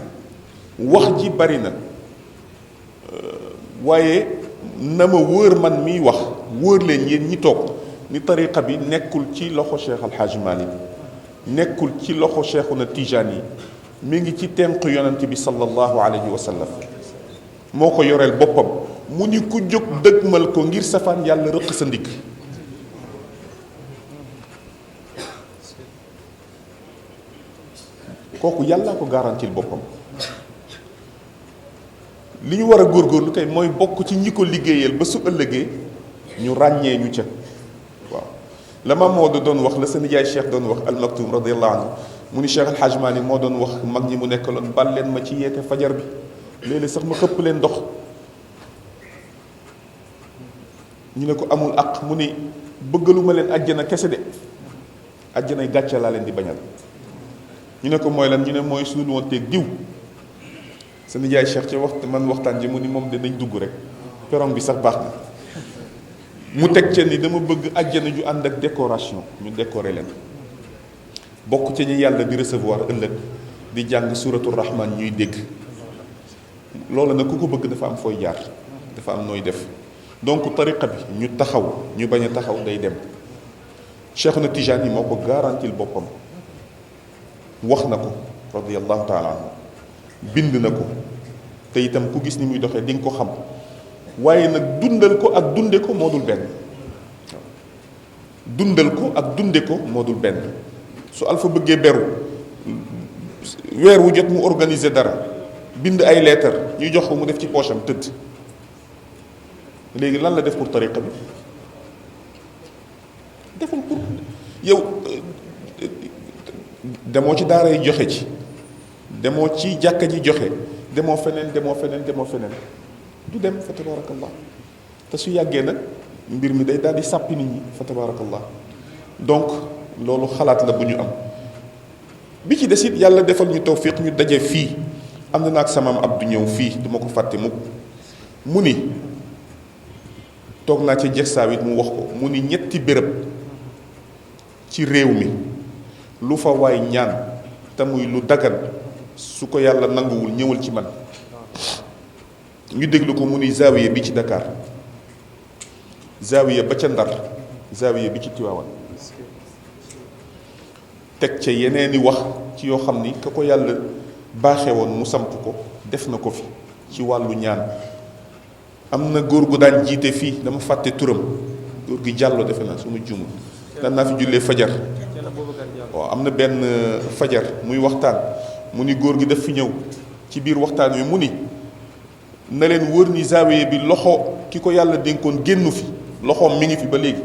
wax ji bari na waaye na ma wóor man miy wax wóor leen yéen ñi toog ni tariqa bi nekkul ci loxo Cheikh Al Hadj Malick nekkul ci loxo Cheikhuna Tijaan yi mi ngi ci tenq yonent bi sallallahu alayhi wa sallam moo ko yoreel boppam mu ni ku jóg dëgmal ko ngir safaan yàlla rëq sa ndigg kooku yàlla ko garantil boppam li ñu war a góorgóorlu kay mooy bokk ci ñi ko liggéeyal ba su ëllëgee ñu ràññee ñu ca waaw la ma moo doon wax la sa nijaay Cheikh doon wax Al Maktoum radiyallahu anhu mu ni Cheikh Al Hadj Malick moo doon wax mag ñi mu nekkaloon bal leen ma ci yeete fajar bi léeg-léeg sax ma xëpp leen ndox ñu ne ko amul àq mu ni bëggaluma leen àjjana kese de àjjanay gàcce laa leen di bañal ñu ne ko mooy lan ñu ne mooy suul woon teeg diw sa nijaay Cheikh ci waxtaan ji mu ni moom de nañ dugg rek peron bi sax baax na mu teg ca ni dama bëgg àjjana ju ànd ak décoration ñu décorer leen bokk ca ñi yàlla di recevoir ëllëg di jàng suratu rahman ñuy dégg loolu nag ku ko bëgg dafa am fooy jaar dafa am nooy def donc tariqa bi ñu taxaw ñu bañ a taxaw day dem Cheikhuna Tijaan yi moo ko garantil boppam wax na ko radiyallahu taala anhu bind na ko te itam ku gis ni muy doxee di nga ko xam waaye nag dundal ko ak dunde ko moo dul benn dundal ko ak dunde ko moo dul benn su Alpha bëggee beru weer wu jot mu organiser dara bind ay leetar ñuy jox ko mu def ci poche am tëdd léegi lan la def pour tariqa bi deful pour yow demoo ci daara yi joxe ci demoo ci jàkka ji joxe demoo feneen du dem fa tabarakallah te su yàggee nag mbir mi day daal di sàppi nit ñi fa tabarakallah donc loolu xalaat la bu ñu am bi ci des it yàlla defal ñu tawfiq ñu daje fii am na ak samaam Abdou ñëw fii duma ko fàtte mukk mu ni toog naa ci jegsaaw it mu wax ko mu ni ñetti béréb ci réew mi lu fa waay ñaan te muy lu dagan su ko yàlla nanguwul ñëwal ci man ñu déglu ko mu ni zawiya bi ci Dakar zawiya ba ca Ndar zawiya bi ci Tiwaawan teg ca yeneeni wax ci yoo xam ni ka ko yàlla baaxee woon mu samp ko def na ko fi ci wàllu ñaan am na góor gu daan jiite fii dama fàtte turam góor gi Jàllo defe naa su ma juumul daan naa fi jullee fajar waaw am na benn fajar muy waxtaan mu ni góor gi daf fi ñëw ci biir waxtaan wi mu ni na leen wër ni zawiya bi loxo ki ko yàlla dénkoon génnu fi loxoom mi ngi fi ba léegi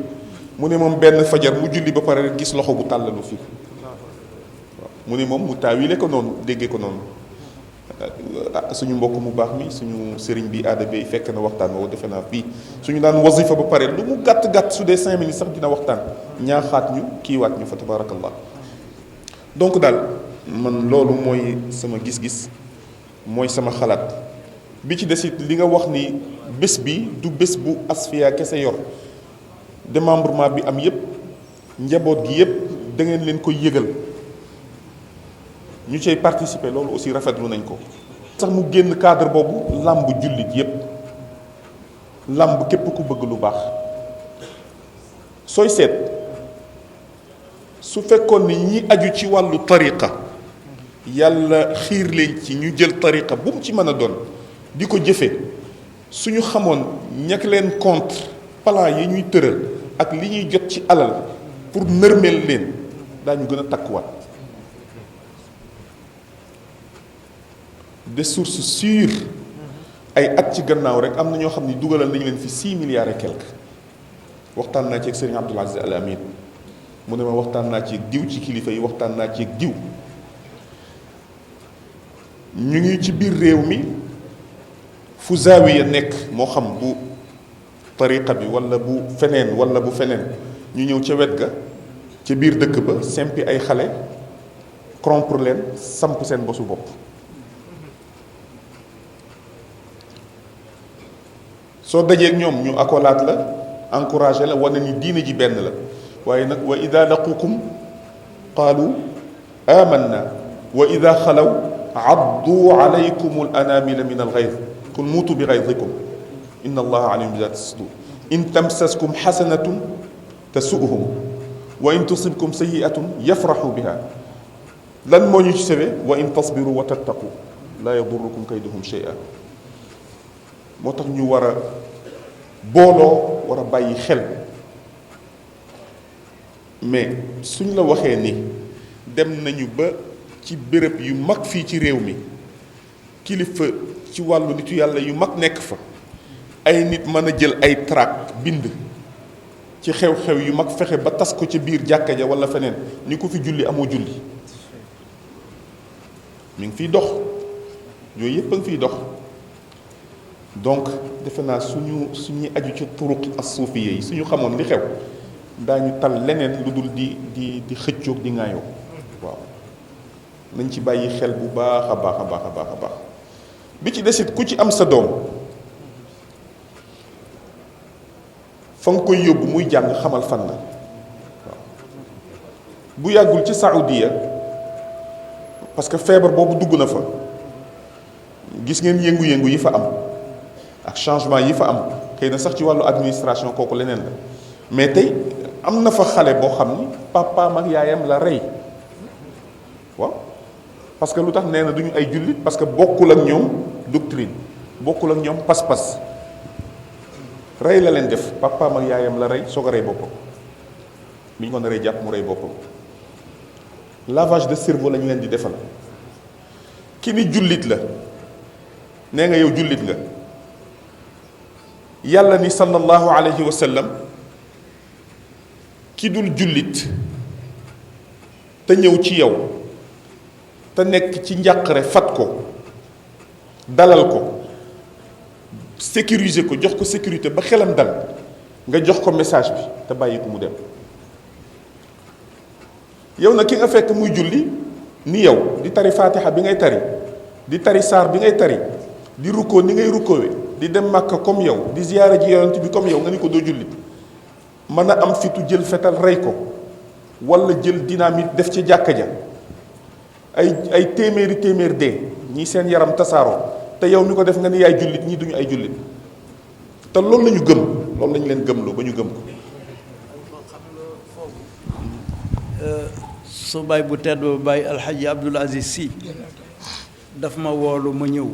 mu ne moom benn fajar mu julli ba pare rek gis loxo bu tàllalu fii waaw mu ne moom mu taawile ko noonu déggee ko noonu suñu mbokk mu baax mi suñu sëriñ bi aada bay fekk na waxtaan woowu defe naa fii suñu daan wasifa ba pare lu mu gàtt-gàtt su dee 5 minutes sax dina waxtaan ñaaxaat ñu kiiwaat ñu fa tabarakallah donc daal man loolu mooy sama gis-gis mooy sama xalaat bi ci des it li nga wax ni bés bi du bés bu Asfiya kese yor démembrement bi am yépp njaboot gi yépp da ngeen leen koy yëgal ñu cay participer loolu aussi rafetlu nañ ko sax mu génn cadre boobu làmb jullit yépp làmb képp ku bëgg lu baax sooy seet su fekkoon ni ñi aju ci wàllu tariqa yàlla xiir leen ci ñu jël tariqa bu mu ci mën a doon di ko jëfe suñu xamoon ñekk leen contre plan yi ñuy tëral ak li ñuy jot ci alal pour nërmeel leen daañu gën a takkuwaat des sources sûres ay at ci gannaaw rek am na ñoo xam ne dugalal nañu leen fi 6 milliards et quelque waxtaan naa ci ak Serigne Abdoul Aziz Al Amin mu ne ma waxtaan naa ci diw ci kilifa yi waxtaan naa ci diw ñu ngi ci biir réew mi fu zaawiya nekk moo xam bu tariqa bi wala bu feneen ñu ñëw ca wet ga ca biir dëkk ba sempi ay xale corrompre leen samp seen bosu bopp. soo dajeeg ñoom ñu accolade la encouragé la wane ni diine ji benn la waaye nag wa ida laqukum qaalu amanna wa ida xalaw addu alaykum al anamila min al ghayd qul muutu bi ghaydikum inna allaha alimun bi zati sudur in tamsaskum xasanatun tasu'hum wa in tusibkum sayi'atun yafraxu biha lan moo ñu ci sebe wa in tasbiru wa tattaqu la yadurrukum kayduhum shay'a moo tax ñu war a booloo war a bàyyi xel mais suñ la waxee ni dem nañu ba ci béréb yu mag fii ci réew mi kilifa ci wàllu nitu yàlla yu mag nekk fa ay nit mën a jël ay tract bind ci xew-xew yu mag fexe ba tas ko ca biir jàkka ja walla feneen ni ko fi julli amoo julli mi ngi fiy dox yooyu yépp a ngi fiy dox donc defe naa suñuy aju ci turuq as-suufiyya yi suñu xamoon li xew daañu tal leneen lu dul di xëccoog di ŋaayoo waaw nañ ci bàyyi xel bu baax a baax a baax a baax a baax bi ci desit ku ci am sa doom fa nga koy yóbbu muy jàng xamal fan la waaw bu yàggul ci Saoudia parce que feebar boobu dugg na fa gis ngeen yëngu-yëngu yi fa am ak changement yi fa am xëy na sax ci wàllu administration kooku leneen la mais tey am na fa xale boo xam ni papaam ak yaayam la rey waaw parce que lu tax nee na duñu ay jullit parce que bokkul ak ñoom doctrine bokkul ak ñoom pas-pas rey la leen def papaam ak yaayam la rey soog a rey boppam bi ñu ko naree jàpp mu rey boppam lavage de cerveau la ñu leen di defal ki ni jullit la nee nga yow jullit nga yàlla ni sallallahu alayhi wa sallam ki dul jullit te ñëw ci yow te nekk ci njàqare fat ko dalal ko sécuriser ko jox ko sécurité ba xelam dal nga jox ko message bi te bàyyi ko mu dem yow nag ki nga fekk muy julli ni yow di tari fatiha bi ngay tari di tari saar bi ngay tari di rukkoo ni ngay rukkoowe di dem màkka comme yow di ziyaara ji yonent bi comme yow nga ni ko doo jullit mën a am fitu jël fetal rey ko wala jël dynamite def ci jàkka ja ay téeméeri dee ñii seen yaram tasaaroo te yow mi ko def nga ni yaay jullit ñii duñu ay jullit te loolu la ñu gëm loolu la ñu leen gëmloo ba ñu gëm ko su baay bu tedd ba baay alxaji Abdul Aziz Sy daf ma woolu ma ñëw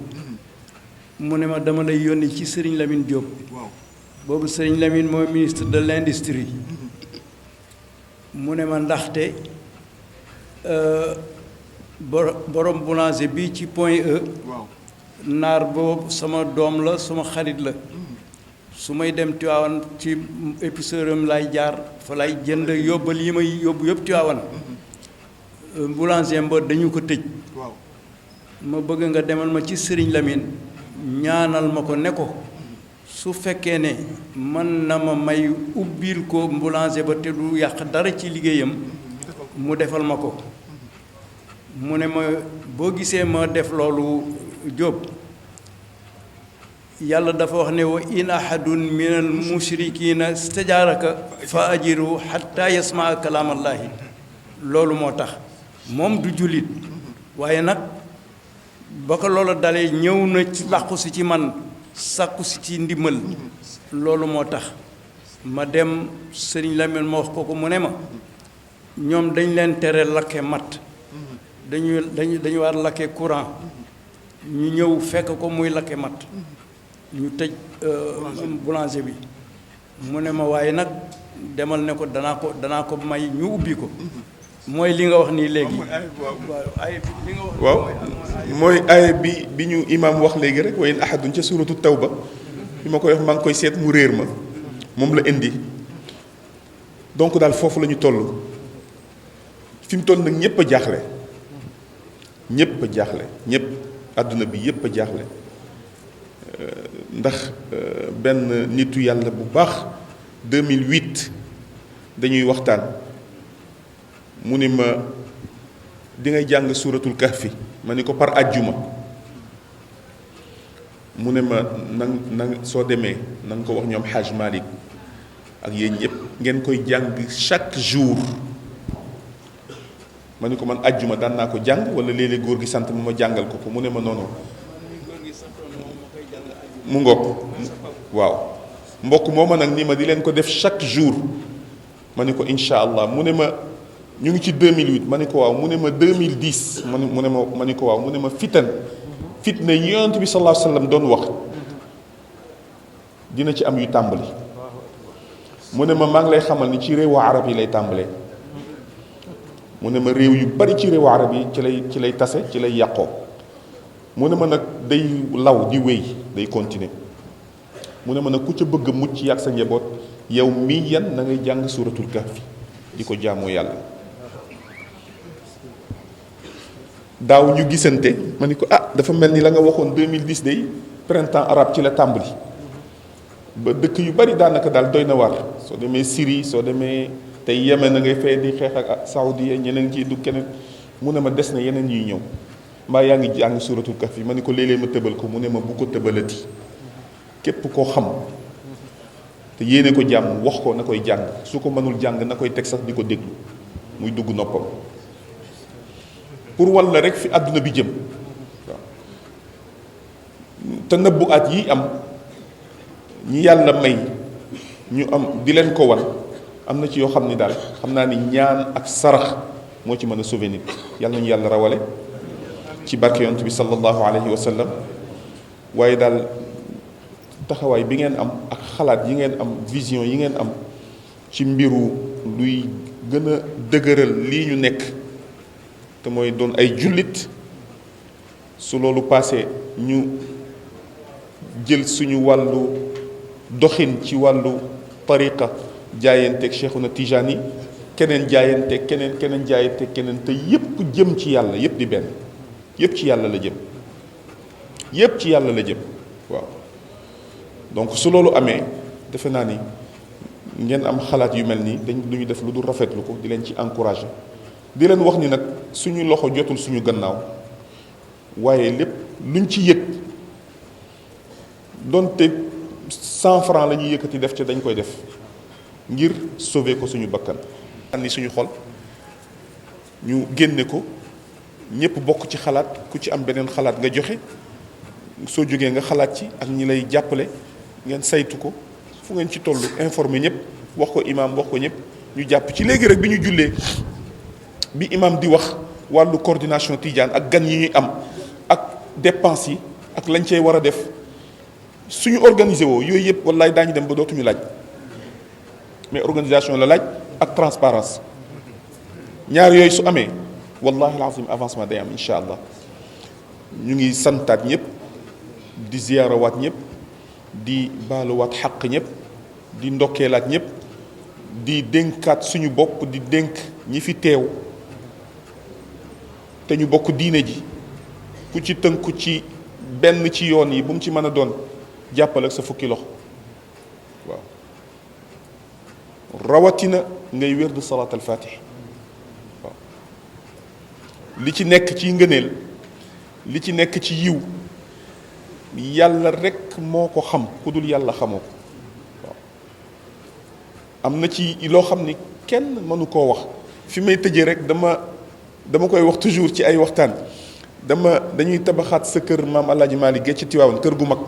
mu ne ma dama lay yónni ci Serigne Lamine Diop boobu Serigne Lamine mooy ministre de l'industrie mu ne ma ndaxte borom boulanger bi ci Point E naar boobu sama doom la sama xarit la su may dem Tiwaawan ci épicerie am lay jaar fa lay jënd yóbbal yi may yóbbu yëpp Tiwaawan boulanger ba dañu ko tëj ma bëgg nga demal ma ci Serigne Lamine ñaanal ma ko ne ko su fekkee ne mën na ma may ubbil ko boulanger ba te du yàq dara ci liggéeyam mu defal ma ko mu ne ma boo gisee ma def loolu Jóob yàlla dafa wax ne wa in ahadun min al mushrikina stajaaraka fa ajiru xatta yasmaa kalaamallaahi loolu moo tax moom du jullit waaye nag ba ko loolu dalee ñëw na ci làqu si ci man sàkku si ci ndimbal loolu moo tax ma dem Sëriñ Lamine ma wax ko mu ne ma ñoom dañ leen tere lakke matt dañu war lakke courant ñu ñëw fekk ko muy lakke matt ñu tëj boulanger bi mu ne ma waaye nag demal ne ko danaa ko may ñu ubbi ko mooy li nga wax nii léegi waaw mooy aaya bi ñu imaam wax léegi rek wa in ahadun ca suratu tawba bi ma koy wax maa ngi koy seet mu réer ma moom la indi donc daal foofu la ñu toll fi mu toll nag ñëpp a jaaxle ñëpp àdduna bi yépp a jaaxle ndax benn nitu yàlla bu baax 2008 dañuy waxtaan mu ni ma di ngay jàng suuratul kahfi ma ni ko par àjjuma mu ne ma nang soo demee na nga ko wax ñoom Hajj Malik ak yéen ñëpp ngeen koy jàng chaque jour ma ni ko man àjjuma daan naa ko jàng wala léeg-léeg góor gi sant ma jàngal ko mu ne ma noonu mu ngoog waaw mbokk mooma nag ni ma di leen ko def chaque jour ma ni ko incha allah mu ne ma ñu ngi ci 2008 ma ni ko waaw mu ne ma 2010 mu ne ma ni ko waaw mu ne ma fitna yi yonent bi sallallahu alayhi wa sallam doon wax dina ci am yu tàmbali mu ne ma maa ngi lay xamal ni ci réewu arab yi lay tàmbalee mu ne ma réew yu bari ci réewu arab yi ci lay tase ci lay yàqoo mu ne ma nag day law di wéy day continuer mu ne ma nag ku ca bëgg a mucc yàgg sa njaboot yow mii yan na ngay jàng suuratul kahfi di ko jaamoo yàlla daaw ñu gisante ma ni ko dafa mel ni la nga waxoon 2010 day printemps arabe ci la tàmbali ba dëkk yu bari daanaka daal doy na war soo demee Syrie soo demee tey Yemen na ngay fay di xeex ak Saoudia ñeneen ciy du keneen mu ne ma des na yeneen yuy ñëw mbaa yaa ngi jàng suuratul kahfi ma ni ko léeg-léeg ma tëbal ko mu ne ma bu ko tëbalati képp koo xam te yéene ko jàmm wax ko na koy jàng su ko mënul jàng na koy teg sax di ko déglu muy dugg noppam pour walla rek fi àdduna bi jëm waaw te nëbbu at yi am ñi yàlla may ñu am di leen ko wan am na ci yoo xam ni daal xam naa ni ñaan ak sarax moo ci mën a sauver nit yàlla nañu yàlla rawale ci barke yonent bi sallallahu alayhi wa sallam waaye daal taxawaay bi ngeen am ak xalaat yi ngeen am vision yi ngeen am ci mbiru luy gën a dëgëral lii ñu nekk te mooy doon ay jullit su loolu passé ñu jël suñu wàllu doxin ci wàllu tariqa jaayanteeg Cheikhuna Tijani keneen jaayanteeg keneen jaayanteeg keneen te yépp jëm ci yàlla yépp di benn yépp ci yàlla la jëm yépp ci yàlla la jëm waaw donc su loolu amee defe naa ni ngeen am xalaat yu mel nii dañ lu ñu def lu dul rafetlu ko di leen ci encouragé di leen wax ni nag suñu loxo jotul suñu gannaaw waaye lépp luñ ci yëg donte 100 francs la ñuy yëkkati def ca dañ koy def ngir sauver ko suñu bakkan ni suñu xol ñu génne ko ñëpp bokk ci xalaat ku ci am beneen xalaat nga joxe soo jógee nga xalaat ci ak ñi lay jàppale ngeen saytu ko fu ngeen ci toll informer ñëpp wax ko imam wax ko ñëpp ñu jàpp ci léegi rek bi ñu jullee bi imam di wax wàllu coordination Tidiane ak gan yi ñuy am ak dépense yi ak lañ cey war a def suñu organiser woo yooyu yëpp wallaay daañu dem ba dootuñu laaj mais organisation la laaj ak transparence ñaar yooyu su amee wallahi alazim avancement day am incha allah ñu ngi santaat ñëpp di ziyaarawaat ñëpp di baaluwaat xaq ñëpp di ndokkeelaat ñëpp di dénkaat suñu bopp di dénk ñi fi teew te ñu bokk diine ji ku ci tënku ci benn ci yoon yi bu mu ci mën a doon jàppal ak sa fukki loxo waaw rawatina ngay wér de salaat al fatih waaw li ci nekk ci ngëneel li ci nekk ci yiw yàlla rekk moo ko xam ku dul yàlla xamoo ko waaw am na ci loo xam ni kenn mënu koo wax fi may tëjee rek dama koy wax toujours ci ay waxtaan dañuy tabaxaat sa kër maam Alaaji Maalik Géey ci Tiwaawan kër gu mag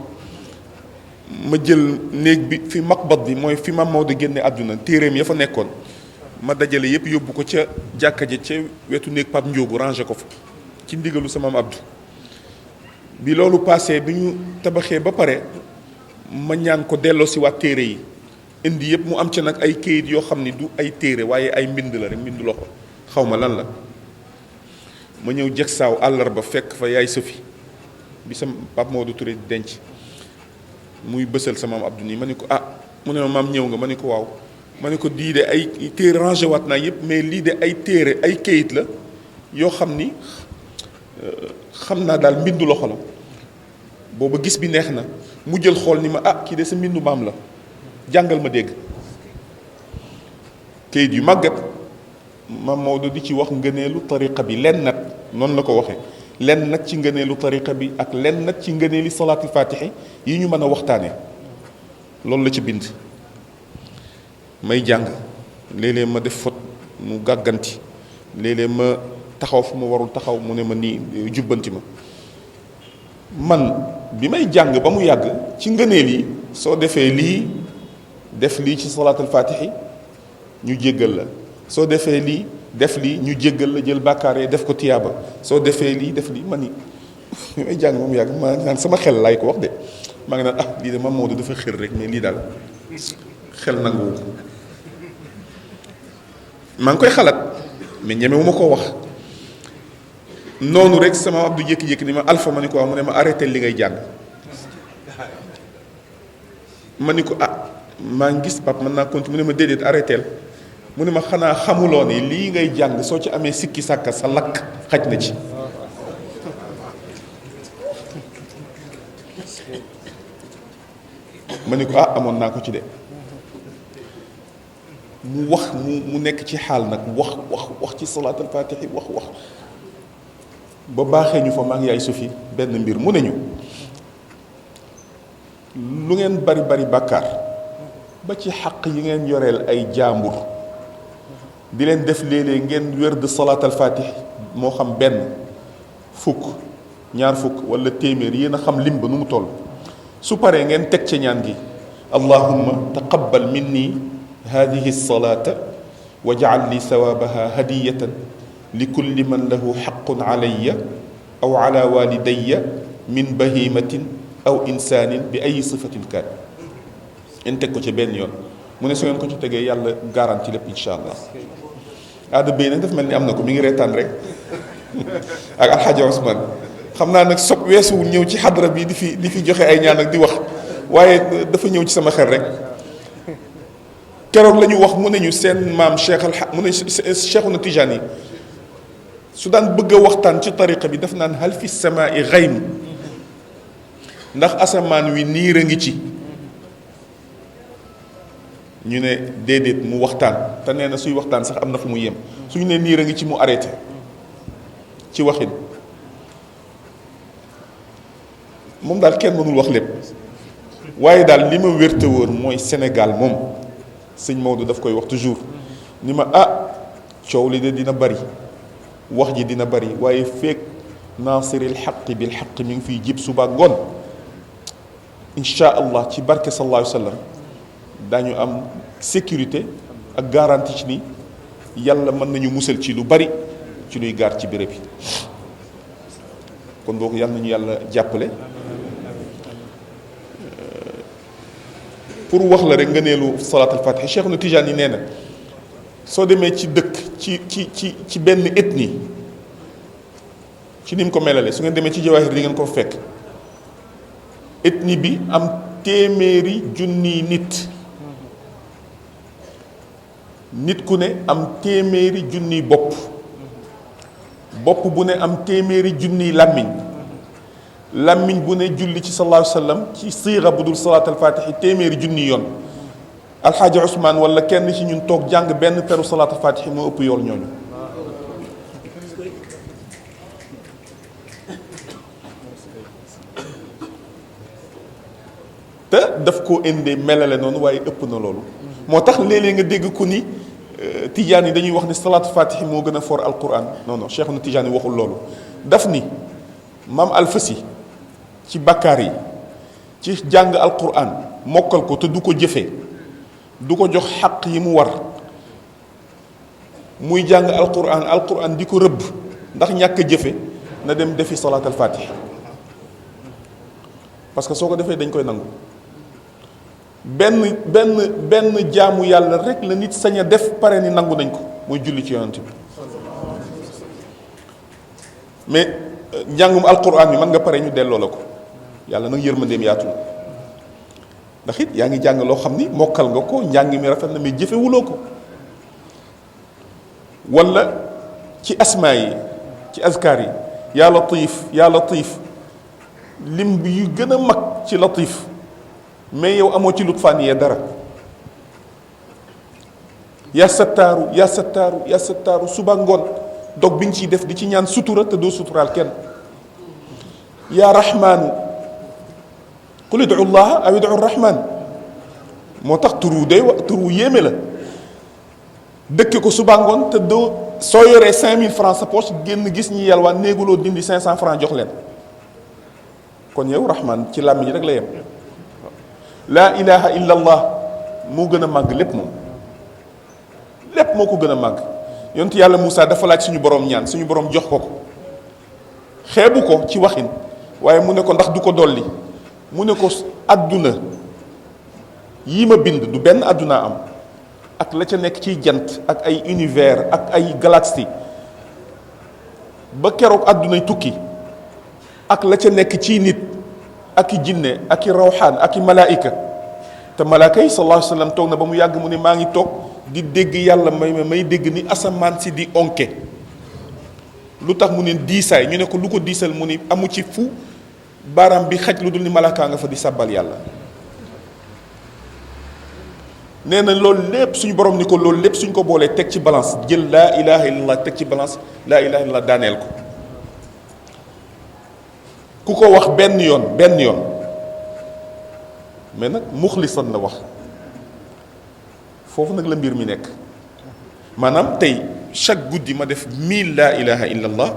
ma jël néeg bi fi maqbat bi mooy fi maam Maodo génne àdduna téeréem ya fa nekkoon ma dajale yépp yóbbu ko ca jàkka ja ca wetu néeg Pape Ndiogou rangé ko fa ci ndigalu sama maam Abdou bi loolu passé bi ñu tabaxee ba pare ma ñaan ko delloo si waat téere yi indi yépp mu am ca nag ay kayit yoo xam ni du ay téere waaye ay mbind la rek mbind loxo xaw ma lan la ma ñëw jeg saaw àllarba fekk fa yaay Sofi bi sama Pape Maodo Touré di denc muy bësal sama maam Abdou nii ma ne ko mu ne ma maam ñëw nga ma ne ko waaw ma ne ko dii de ay téere rangé waat naa yépp mais lii de ay téere ay kayit la yoo xam ni xam naa daal mbindu loxo la booba gis bi neex na mu jël xool ni ma ah kii de sa mbindu maam la jàngal ma dégg kayit yu màggat maam Maodo di ci wax ngëneelu tariqa bi lenn nag noonu la ko waxee lenn nag ci ngëneelu tariqa bi ak lenn nag ci ngëneeli salaatul faatihi yi ñu mën a waxtaane loolu la ci bind may jàng léeg-léeg ma def fot mu gàgganti léeg-léeg ma taxaw fu ma warul taxaw mu ne ma nii jubbanti ma man bi may jàng ba mu yàgg ci ngëneel yi soo defee lii def lii ci salaatul faatihi ñu jéggal la soo defee lii def lii ñu jéggal la jël bàkkaar yi def ko tiyaaba soo defee lii def lii man ni bi may jàng ba mu yàgg maa ngi naan sama xel laay ko wax de maa ngi naan ah lii de Maam Maodo dafa xër rek mais lii daal xel nanguwu ko maa ngi koy xalaat mais ñemewu ma koo wax noonu rek sama Abdou jékki-jékki ni ma Alpha ma ni ko mu ne ma arrêté li ngay jàng ma ni ko ah maa ngi gis pap mën naa continuer mu ne ma déedéet arrêté mu ne ma xanaa xamuloo ni lii ngay jàng soo ci amee sikki sàkka sa lakk xaj na ci ma ni ko ah amoon naa ko ci de mu wax mu nekk ci xaal nag wax ci salaatul faatihi wax ba baaxee ñu fa maa ngi yaay sufi benn mbir mu ne ñu lu ngeen bari bàkkaar ba ci xaq yi ngeen yoreel ay jaambur di leen def léeg-léeg ngeen wér de salaatul faatihi moo xam benn fukk ñaar fukk wala téeméer yéen a xam lim ba nu mu toll su paree ngeen teg ca ñaan gi allahumma taqabbal minni hadihi salata wa jacal li sawaabaha hadiyatan li kulli man lahu xaqun alayya aw ala walidayya min bahimatin aw insaanin bi ay sifatin kaan ngeen teg ko ca benn yoon mu ne su ngeen ko ci tegee yàlla garanti lépp incha allah aada béy nag daf mel ni am na ko mi ngi reetaan rek ak alxaaji Ousmane xam naa nag sob weesuwul ñëw ci xadra bi di fi joxe ay ñaan ak di wax waaye dafa ñëw ci sama xel rek keroog la ñu wax mu ne ñu seen maam Cheikh mu ne Cheikhuna Tijaan yi su daan bëgg a waxtaan ci tariqa bi daf naan hal fi samaai xaym ndax asamaan wi niir a ngi ci ñu ne déedéet mu waxtaan te nee na suy waxtaan sax am na fu mu yem suñu ne niir a ngi ci mu arrêté ci waxin moom daal kenn mënul wax lépp waaye daal li ma wérte woon mooy Sénégal moom sëñ Maodo daf koy wax toujours ni ma ah coow li de dina bari wax ji dina bari waaye feek naasiril xaqi bil xaqi mi ngi fiy jib suba ngoon incha allah ci barke sallallahu alayhi wa sallam daañu am sécurité ak garantie ci ni yàlla mën nañu musal ci lu bari ci luy gaar ci béréb yi kon boog yàlla nañu yàlla jàppale pour wax la rek nga neelu salaatul faatiha Cheikhuna Tijaan yi nee na soo demee ci dëkk ci benn ethnie ci ni mu ko melale su ngeen demee ci jawaahir di ngeen ko fekk ethnie bi am téeméeri junniy nit ku ne am téeméeri junniy bopp bu ne am téeméeri junniy làmmiñ bu ne julli ci sallallahu alayhi wa sallam ci siira bu dul salaatul faatihi téeméeri junniy yoon alxaaji Ousmane wala kenn ci ñun toog jàng benn peru salaatul faatihi moo ëpp yool ñooñu te daf koo indee melale noonu waaye ëpp na loolu moo tax léeg-léeg nga dégg ku ni tijaan yi dañuy wax ni salaatul faatihi moo gën a for alquran non non Cheikhuna Tijaan yi waxul loolu daf ni maam alfasi ci bakkaar yi ci jàng alquran mokkal ko te du ko jëfee du ko jox xaq yi mu war muy jàng alquran di ko rëbb ndax ñàkk a jëfe na dem defi salaatul faatihi parce que soo ko defee dañ koy nangu benn jaamu yàlla rek la nit sañ a def pare ni nangu nañ ko mooy julli ci yonent bi mais njàngum alquran bi mën nga pare ñu delloo la ko yàlla nag yërmandeem yaatu ndax it yaa ngi jàng loo xam ni mokkal nga ko njàng mi rafet na mais jëfewuloo ko wala ci asmaa yi ci azkar yi yaa latif yaa latif lim bi yu gën a mag ci latif mais yow amoo ci lutfaan yee dara. yaa sattaaru yaa sattaaru yaa sattaaru suba ngoon dog bi nga ciy def di ci ñaan sutura te doo suturaal kenn. yaa rahmaanu qul idu llaha aw idu rahmaan moo tax turu yéeme la dëkke ko suba ngoon te doo soo yoree 5000 francs sa poche génn gis ñi yalwaan néeguloo dindi 500 francs jox leen kon yow rahmaan ci làmmiñ rek la yem. laa ilaha illa allah moo gën a màgg lépp moom lépp moo ko gën a màgg yontu yàlla Moussa dafa laaj suñu borom ñaan suñu borom jox ko xeebu ko ci waxin waaye mu ne ko ndax du ko dolli mu ne ko àdduna yii ma bind du benn àddunaa am ak la ca nekk ciy jant ak ay univers ak ay galaxie ba keroog àddunay tukki ak la ca nekk ciy nit ak i jinne ak i rawxaan ak i malaayika te malaaka yi sallallahu alayhi wa sallam toog na ba mu yàgg mu ne maa ngi toog di dégg yàlla may dégg ni asamaan si di onke lu tax mu ne diisaay ñu ne ko lu ko diisal mu ni amu ci fu baaraam bi xaj lu dul ni malaakaa nga fa di sàbbal yàlla nee na loolu lépp suñu borom ni ko loolu lépp suñ ko boolee teg ci balance jël laa ilaha illallah teg ci balance laa ilaha illallah daaneel ko ku ko wax benn yoon mais nag muxlisan la wax foofu nag la mbir mi nekk maanaam tey chaque guddi ma def 1000 laa ilaha illallah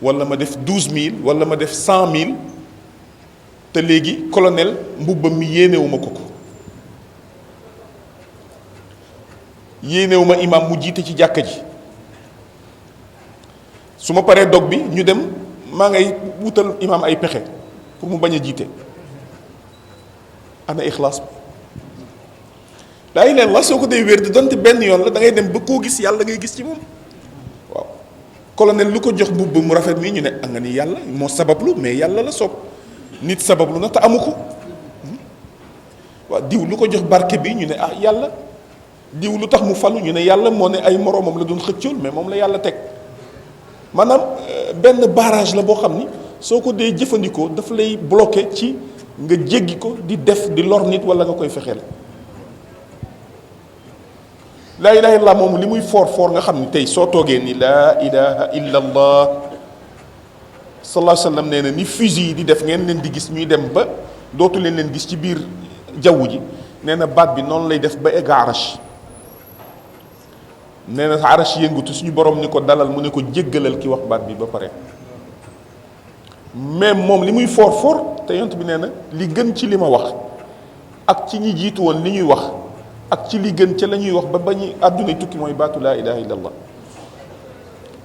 wala ma def 12000 wala ma def 100000 te léegi colonel mbubbam mi yéenewuma ko yéenewuma imam mu jiite ci jàkka ji su ma paree dog bi ñu dem maa ngay wutal imam ay pexe pour mu bañ a jiite ana ixlaas bi laa ilaaha illallaah soo ko dee wér di donte benn yoon la da ngay dem ba koo gis yàlla ngay gis ci moom waaw colonel lu ko jox mbubb mu rafet mii ñu ne a nga ni yàlla moo sabablu mais yàlla la soob nit sabablu na te amu ko waaw diw lu ko jox barke bi ñu ne ah yàlla diw lu tax mu falu ñu ne yàlla moo ne ay moroomam la doon xëccool mais moom la yàlla teg maanaam benn barrage la boo xam ni soo ko dee jëfandikoo dafa lay bloqué ci nga jéggi ko di def di lor nit wala nga koy fexeel laa ilaha illallah moom li muy foor foor nga xam ni tey soo toogee ni laa ilaha illallah sallallahu alayhi wa sallam nee na ni fusil yi di def ngeen leen di gis ñuy dem ba dootu leen gis ci biir jaww ji nee na baat bi noonu lay def ba egg arash nee na arash yëngutu suñu borom ni ko dalal mu ne ko jéggalal ki wax baat bi ba pare mais moom li muy foor foor te yont bi nee na li gën ci li ma wax ak ci ñi jiitu woon li ñuy wax ak ci li gën ca la ñuy wax ba bañu àdduna tukki mooy baatu laa ilaha illallah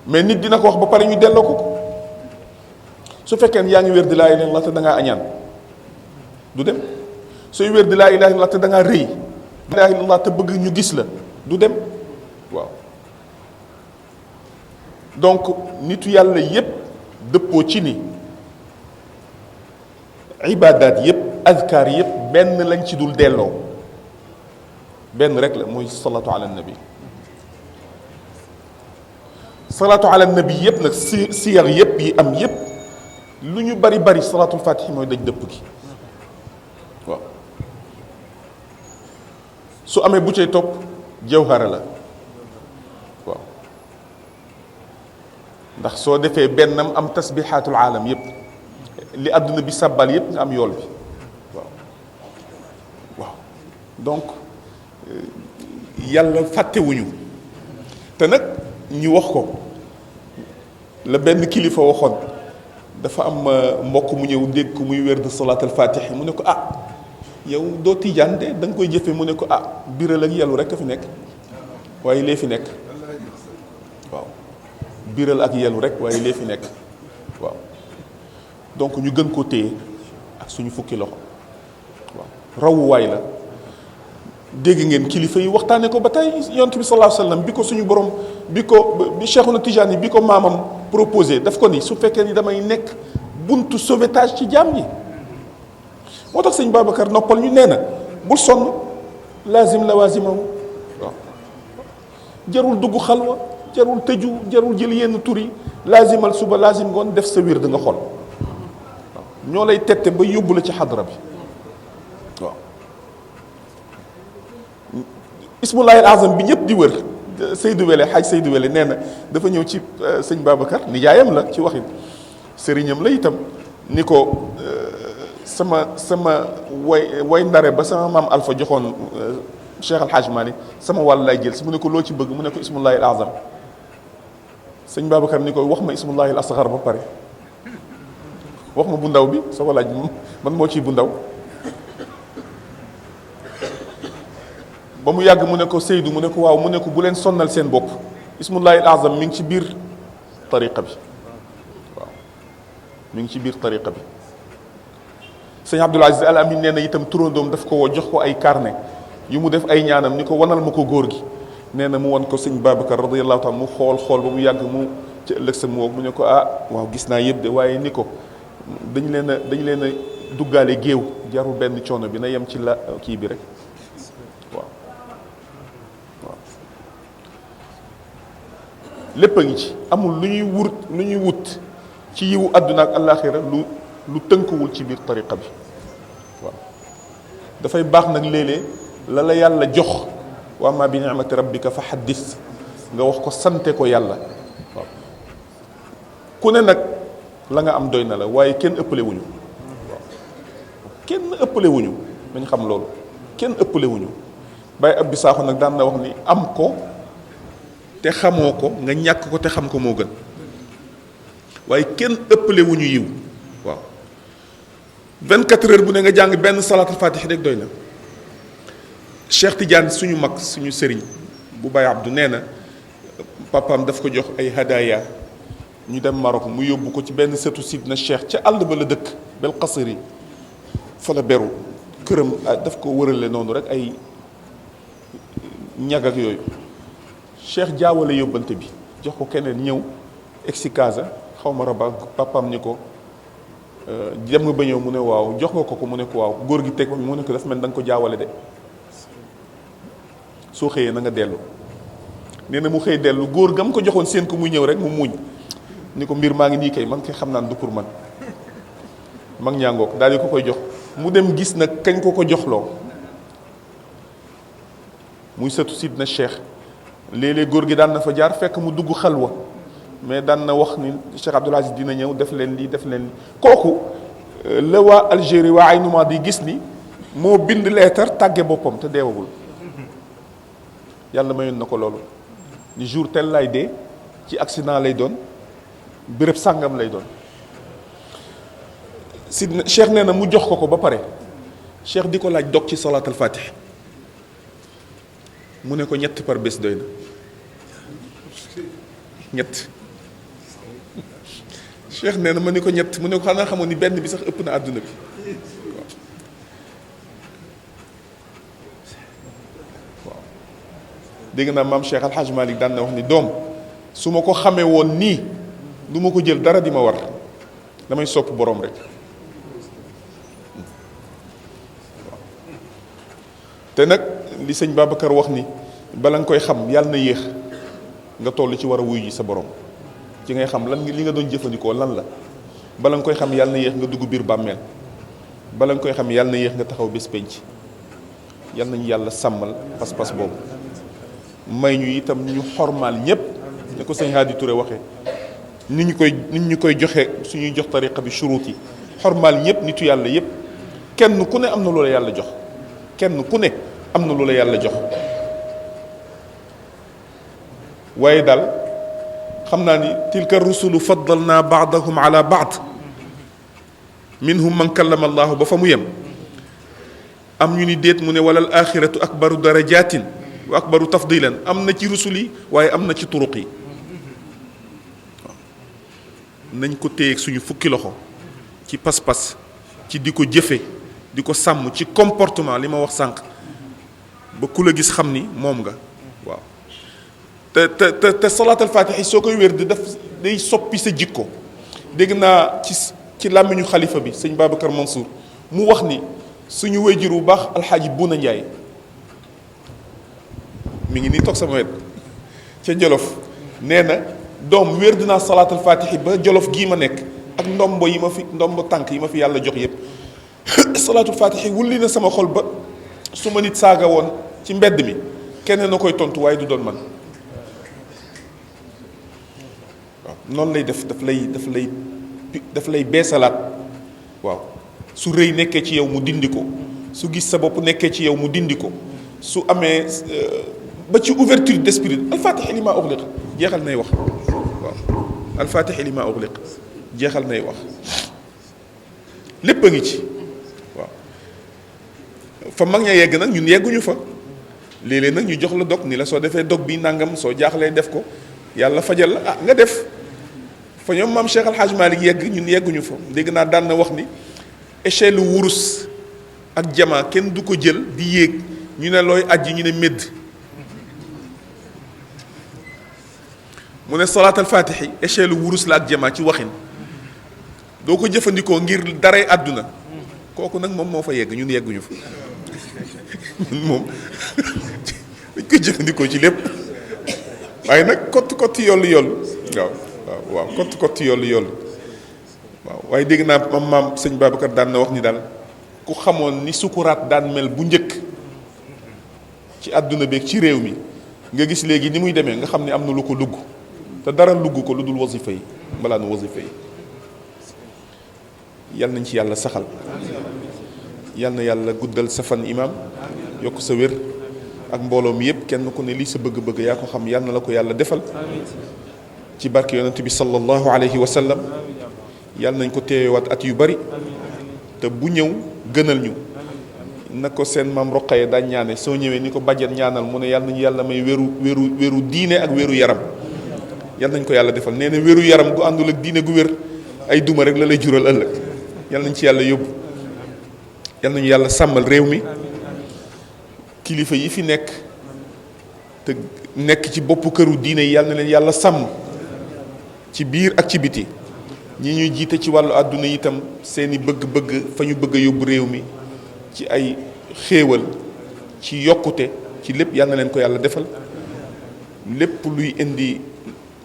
mais nit dina ko wax ba pare ñu delloo ko su fekkee ne yaa ngi wér di laa ilaha illallah te da ngaa añaan du dem sooy wér di laa ilaha illallah te da ngaa rëy laa ilaha illallah te bëgg ñu gis la du dem waaw donc nitu yàlla yépp dëppoo ci ni ibaadaat yépp azkaar yépp benn lañ ci dul delloo benn rek la mooy salaatu ala nabi salaatu ala nabi yépp nag siyar yépp yi am yépp lu ñu bari bari salaatul fatixi mooy daj dëpp gi waaw su amee bu cay topp jawhara la waaw ndax soo defee bennam am tasbixaatul aalam yépp li àdduna bi sàbbal yépp nga am yool bi waaw waaw donc yàlla fàttewuñu te nag ñu wax ko la benn kilifa waxoon dafa am mbokk mu ñëw dégg ko muy wér de salaat al fatih mu ne ko ah yow doo tijaan de da nga koy jëfe mu ne ko ah biral ak yelu rek a fi nekk waaye lee fi nekk waaw biral ak yelu rek waaye lee fi nekk waaw donc ñu gën ko téye ak suñu fukki loxo waaw rawuwaay la dégg ngeen kilifa yi waxtaane ko ba tey yonent bi sallallahu alayhi wasallam bi ko suñu borom bi Cheikhuna Tijaani bi ko maamam proposé daf ko ni su fekkee ni damay nekk buntu sauvetage ci jaam ñi moo tax sëñ Babacar noppal ñu nee na bul sonn laazim lawazimahu waaw jarul dugg xalwa jarul tëju jarul jël yenn tur yi laazimal suba laazim ngoon def sa wird nga xool ñoo lay tette ba yóbbu la ci xadra bi waaw ismullahi al azam bi ñëpp di wër Seydou Wele xaaj Seydou Wele nee na dafa ñëw ci sëñ Babacar nijaayam la ci waxin sëriñam la itam ni ko sama way ndare ba sama maam Alpha joxoon Cheikh Al Hadj Malick sama wàll lay jël si mu ne ko loo ci bëgg mu ne ko ismullahi al azam sëñ Babacar ni ko wax ma ismullahi al asgar ba pare wax ma bu ndaw bi sa walaaj man moo ciy bu ndaw ba mu yàgg mu ne ko Seydou mu ne ko waaw mu ne ko bu leen sonnal seen bopp ismullahi al azam mi ngi ci biir tariqa bi waaw mi ngi ci biir tariqa bi sëñ Abdoul Aziz Al Amin nee na itam turandoom daf ko woo jox ko ay carnet yu mu def ay ñaanam ni ko wanal ma ko góor gi nee na mu wan ko sëñ Babacar radiyallahu taala mu xool ba mu yàgg mu ci ëllëg sa mu woo mu ne ko ah waaw gis naa yëpp de waaye ni ko dañ leen a duggaale géew jarul benn coono bi na yem ci la kii bi rek waaw waaw lépp a ngi ci amul lu ñuy wut ci yiwu àdduna ak àllaaxira lu tënkuwul ci biir tariqa bi waaw dafay baax nag léeg-léeg la la yàlla jox wa ma bi ni'mati rabbika fa haddis nga wax ko sante ko yàlla waaw ku ne nag la nga am doy na la waaye kenn ëppale wuñu waaw kenn ëppale wuñu nañ xam loolu kenn ëppale wuñu Baye Abdou Sakho nag daan na wax ni am ko te xamoo ko nga ñàkk ko te xam ko moo gën waaye kenn ëppale wuñu yiw waaw 24 heures bu ne nga jàng benn salaatul fatih rek doy na Cheikh Tidiane suñu mag suñu sëriñ bu Baye Abdou nee na papaam daf ko jox ay hadaya ñu dem Maroc mu yóbbu ko ci benn sëtu Sidna Cheikh ca àll ba la dëkk bel qasri fa la beru këram daf ko wërale noonu rek ay ñag ak yooyu Cheikh jaawale yóbbante bi jox ko keneen ñëw egsi Casa xaw ma raba papaam ni ko dem nga ba ñëw mu ne waaw jox nga ko mu ne ko waaw góor gi teg mu ne ko daf mel da nga ko jaawale de soo xëyee na nga dellu nee na mu xëy dellu góor gam ko joxoon seen ko muy ñëw rek mu muuñ ni ko mbir maa ngi nii kay man kay xam naan du pour man mag ñaangook daal di ko koy jox mu dem gis nag kañ ko joxloo muy sëtu Sidna Cheikh léeg-léeg góor gi daan na fa jaar fekk mu dugg xalwa mais daan na wax ni Cheikh Abdoul Aziz dina ñëw def leen lii def leen lii kooku la waa Algérie waa ay numaa di gis ni moo bind leetar tàgge boppam te deewagul yàlla mayoon na ko loolu ni jour tel lay dee ci accident lay doon béréb sàngam lay doon Sidna Cheikh nee na mu jox ko ba pare Cheikh di ko laaj dog ci salaatul fatih mu ne ko ñett par bés doy na ñett Cheikh nee na ma ni ko ñett mu ne ko xanaa xamoon ni benn bi sax ëpp na àdduna bi waaw dégg naa maam Cheikh Al Hadj Malick daan na wax ni doom su ma ko xamee woon nii du ma ko jël dara di ma war damay sopp boroom rek te nag li sëñ Babacar wax ni bala nga koy xam yàlla na yéex nga toll ci war a wuyu ji sa borom ci ngay xam lan li nga doon jëfandikoo lan la bala nga koy xam yàlla na yéex nga dugg biir bàmmeel bala nga koy xam yàlla na yéex nga taxaw bés penc yàlla nañu yàlla sàmmal pas-pas boobu may ñu itam ñu xormaal ñépp ne ko sëñ Hadi Touré waxee nit ñu koy joxe suñuy jox tariqa bi shuruut yi xormaal ñépp nitu yàlla yépp kenn ku ne am na loola yàlla jox kenn ku ne am na loola yàlla jox waaye daal xam naa ni tilka rusulu faddalna baadahum ala baad minhum man kallama allahu ba fa mu yem am ñu ni déet mu ne wala al axiratu akbaru darajatin wa akbaru tafdilan am na ci rusul yi waaye am na ci turuq yi nañ ko téye suñu fukki loxo ci pas-pas ci di ko jëfe di ko sàmm ci comportement li ma wax sànq ba ku la gis xam ni moom nga waaw te salaatal faatiha soo koy wér di def day soppi sa jikko dégg naa ci làmmiñu xalifa bi sëñ Babacar Mansour mu wax ni suñu wéyjur bu baax alxaaji Buna Njaay mi ngi nii toog sama wet ca Jolof nee na doom wér dinaa salaatul faatihi ba jolof gii ma nekk ak ndombo tànk yi ma fi yàlla jox yépp salaatul faatihi wulli na sama xol ba su ma nit saaga woon ci mbedd mi kenn na koy tontu waaye du doon man waaw noonu lay def daf lay beesalaat waaw su rëy nekkee ci yow mu dindi ko su gis sa bopp nekkee ci yow mu dindi ko su amee ba ci ouverture d'esprit alfaatixi li maa uxliq jeexal nay wax waaw alfaatixi li maa uxliq jeexal nay wax lépp a ngi ci waaw fa mag ña yegg nag ñun yegguñu fa léeg-léeg nag ñu jox la dog ni la soo defee dog bi nangam soo jaaxlee def ko yàlla fajal la ah nga def fa ñoom maam Cheikh Al Hadj Malick yegg ñun yegguñu fa dégg naa daan na wax ni échelle wurus ak jamaa kenn du ko jël di yéeg ñu ne looy ajji ñu ne médd mu ne salaat al faatixi échelle wurus la ak jamaa ci waxin doo ko jëfandikoo ngir daray àdduna kooku nag moom moo fa yegg ñun yegguñu fa ñun moom dañ ko jëfandikoo ci lépp waaye nag kott yollu waaw kott yollu waaw waaye dégg naa maam sëñ Babacar daan na wax ni daal ku xamoon ni sukuraat daan mel bu njëkk ci àdduna beeg ci réew mi nga gis léegi ni muy demee nga xam ne am na lu ko lugg te dara lugg ko lu dul wasifa yi balaa nu wasifa yi yal nañ ci yàlla saxal yal na yàlla guddal sa fan imaam yokk sa wér ak mbooloo mi yëpp kenn ku ne lii sa bëgg-bëgg yaa ko xam yal na la ko yàlla defal ci barke yonent bi sallallahu alayhi wa sallam yal nañ ko teewaat at yu bari te bu ñëw gënal ñu na ko seen maam Roqaye daan ñaane soo ñëwee ni ko bàjjen ñaanal mu ne yàlla nañu yàlla may wéru diine ak wéru yaram yal nañ ko yàlla defal nee na wéru yaram gu àndul ak diine gu wér ay duma rek la lay jural ëllëg yal nañ ci yàlla yóbbu yal nañu yàlla sàmmal réew mi kilifa yi fi nekk te nekk ci boppu këru diine yi yal na leen yàlla sàmm ci biir ak ci biti ñi ñuy jiite ci wàllu àdduna itam seeni bëgg-bëgg fa ñu bëgg a yóbbu réew mi ci ay xéewal ci yokkute ci lépp yal na leen ko yàlla defal lépp luy indi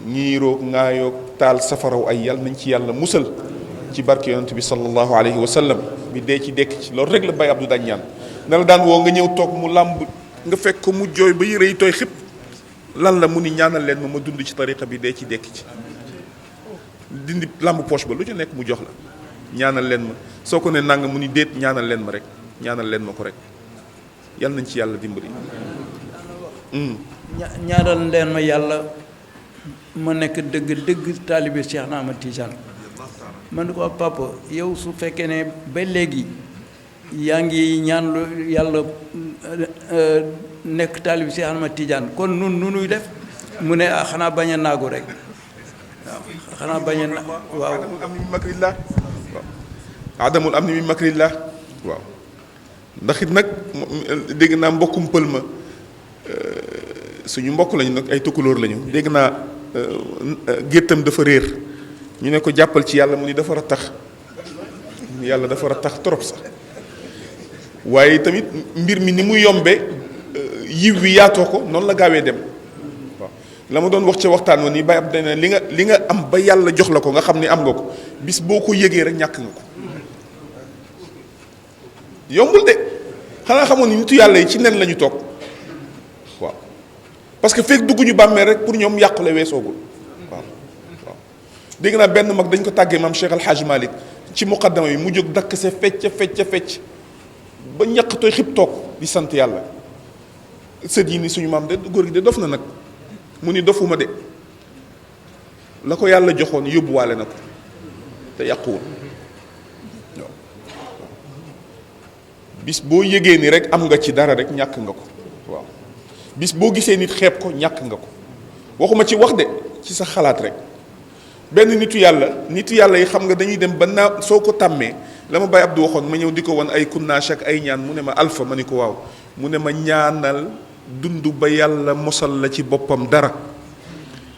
ñiiroog ŋaayoog taal safaraw ay yal nañ ci yàlla musal ci barke yonent bi sallallahu alayhi wa sallam bi dee ci dekk ci loolu rek la Baye Abdou daan ñaan na la daan woo nga ñëw toog mu làmb nga fekk ko mu jooy ba yére yi tooy xëpp lan la mu ni ñaanal leen ma dund ci tariqa bi dee ci dekk ci dindi làmb poche ba lu ci nekk mu jox la ñaanal leen ma soo ko ne nanga mu ni déet ñaanal leen ma rek ñaanal leen ma ko rek yal nañ ci yàlla dimbali. ñaanal leen ma yàlla ma nekk dëgg taalibe Cheikh na Ahmad Tidiane man ni ko papa yow su fekkee ne ba léegi yaa ngi ñaan lu yàlla nekk taalibe Cheikh Ahmad Tidiane kon nu nuy def mu ne xanaa bañ a naagu rek waaw xanaa bañ a waaw adamul am ni min makrillah waaw ndax it nag dégg naa mbokkum pël ma suñu mbokk lañu nag ay tukkulóor lañu dégg naa géttam dafa réer ñu ne ko jàppal ci yàlla mu ni dafa rattax yàlla dafa rattax trop sax waaye tamit mbir mi ni mu yombe yiw wi yaatoo ko noonu la gaawee dem waaw la ma doon wax ca waxtaan wa ni Baye Abdou ne li nga am ba yàlla jox la ko nga xam ni am nga ko bis boo ko yëgee rek ñàkk nga ko yombul de xanaa xamoon ni nitu yàlla yi ci nen la ñu toog waaw parce que fekk dugg ñu bàmmee rek pour ñoom yàqule weesoogul waaw waaw dégg naa benn mag dañ ko tàggee maam Cheikh Al Hadj Malick ci muqaddama yi mu jóg dakk se fecc ba ñaq tooy xib toog di sant yàlla sët yi ni suñu maam de góor gi de dof na nag mu ni dofuma de la ko yàlla joxoon yóbbuwaale na ko te yàquwul waaw bis boo yëgee ni rek am nga ci dara rek ñàkk nga ko waaw bis boo gisee nit xeeb ko ñàkk nga ko waxuma ci wax de ci sa xalaat rek benn nitu yàlla yi xam nga dañuy dem ba naa soo ko tàmmee la ma Baye Abdou waxoon ma ñëw di ko wan ay kunnaach ak ay ñaan mu ne ma alpha ma ni ko waaw mu ne ma ñaanal dund ba yàlla mosal la ci boppam dara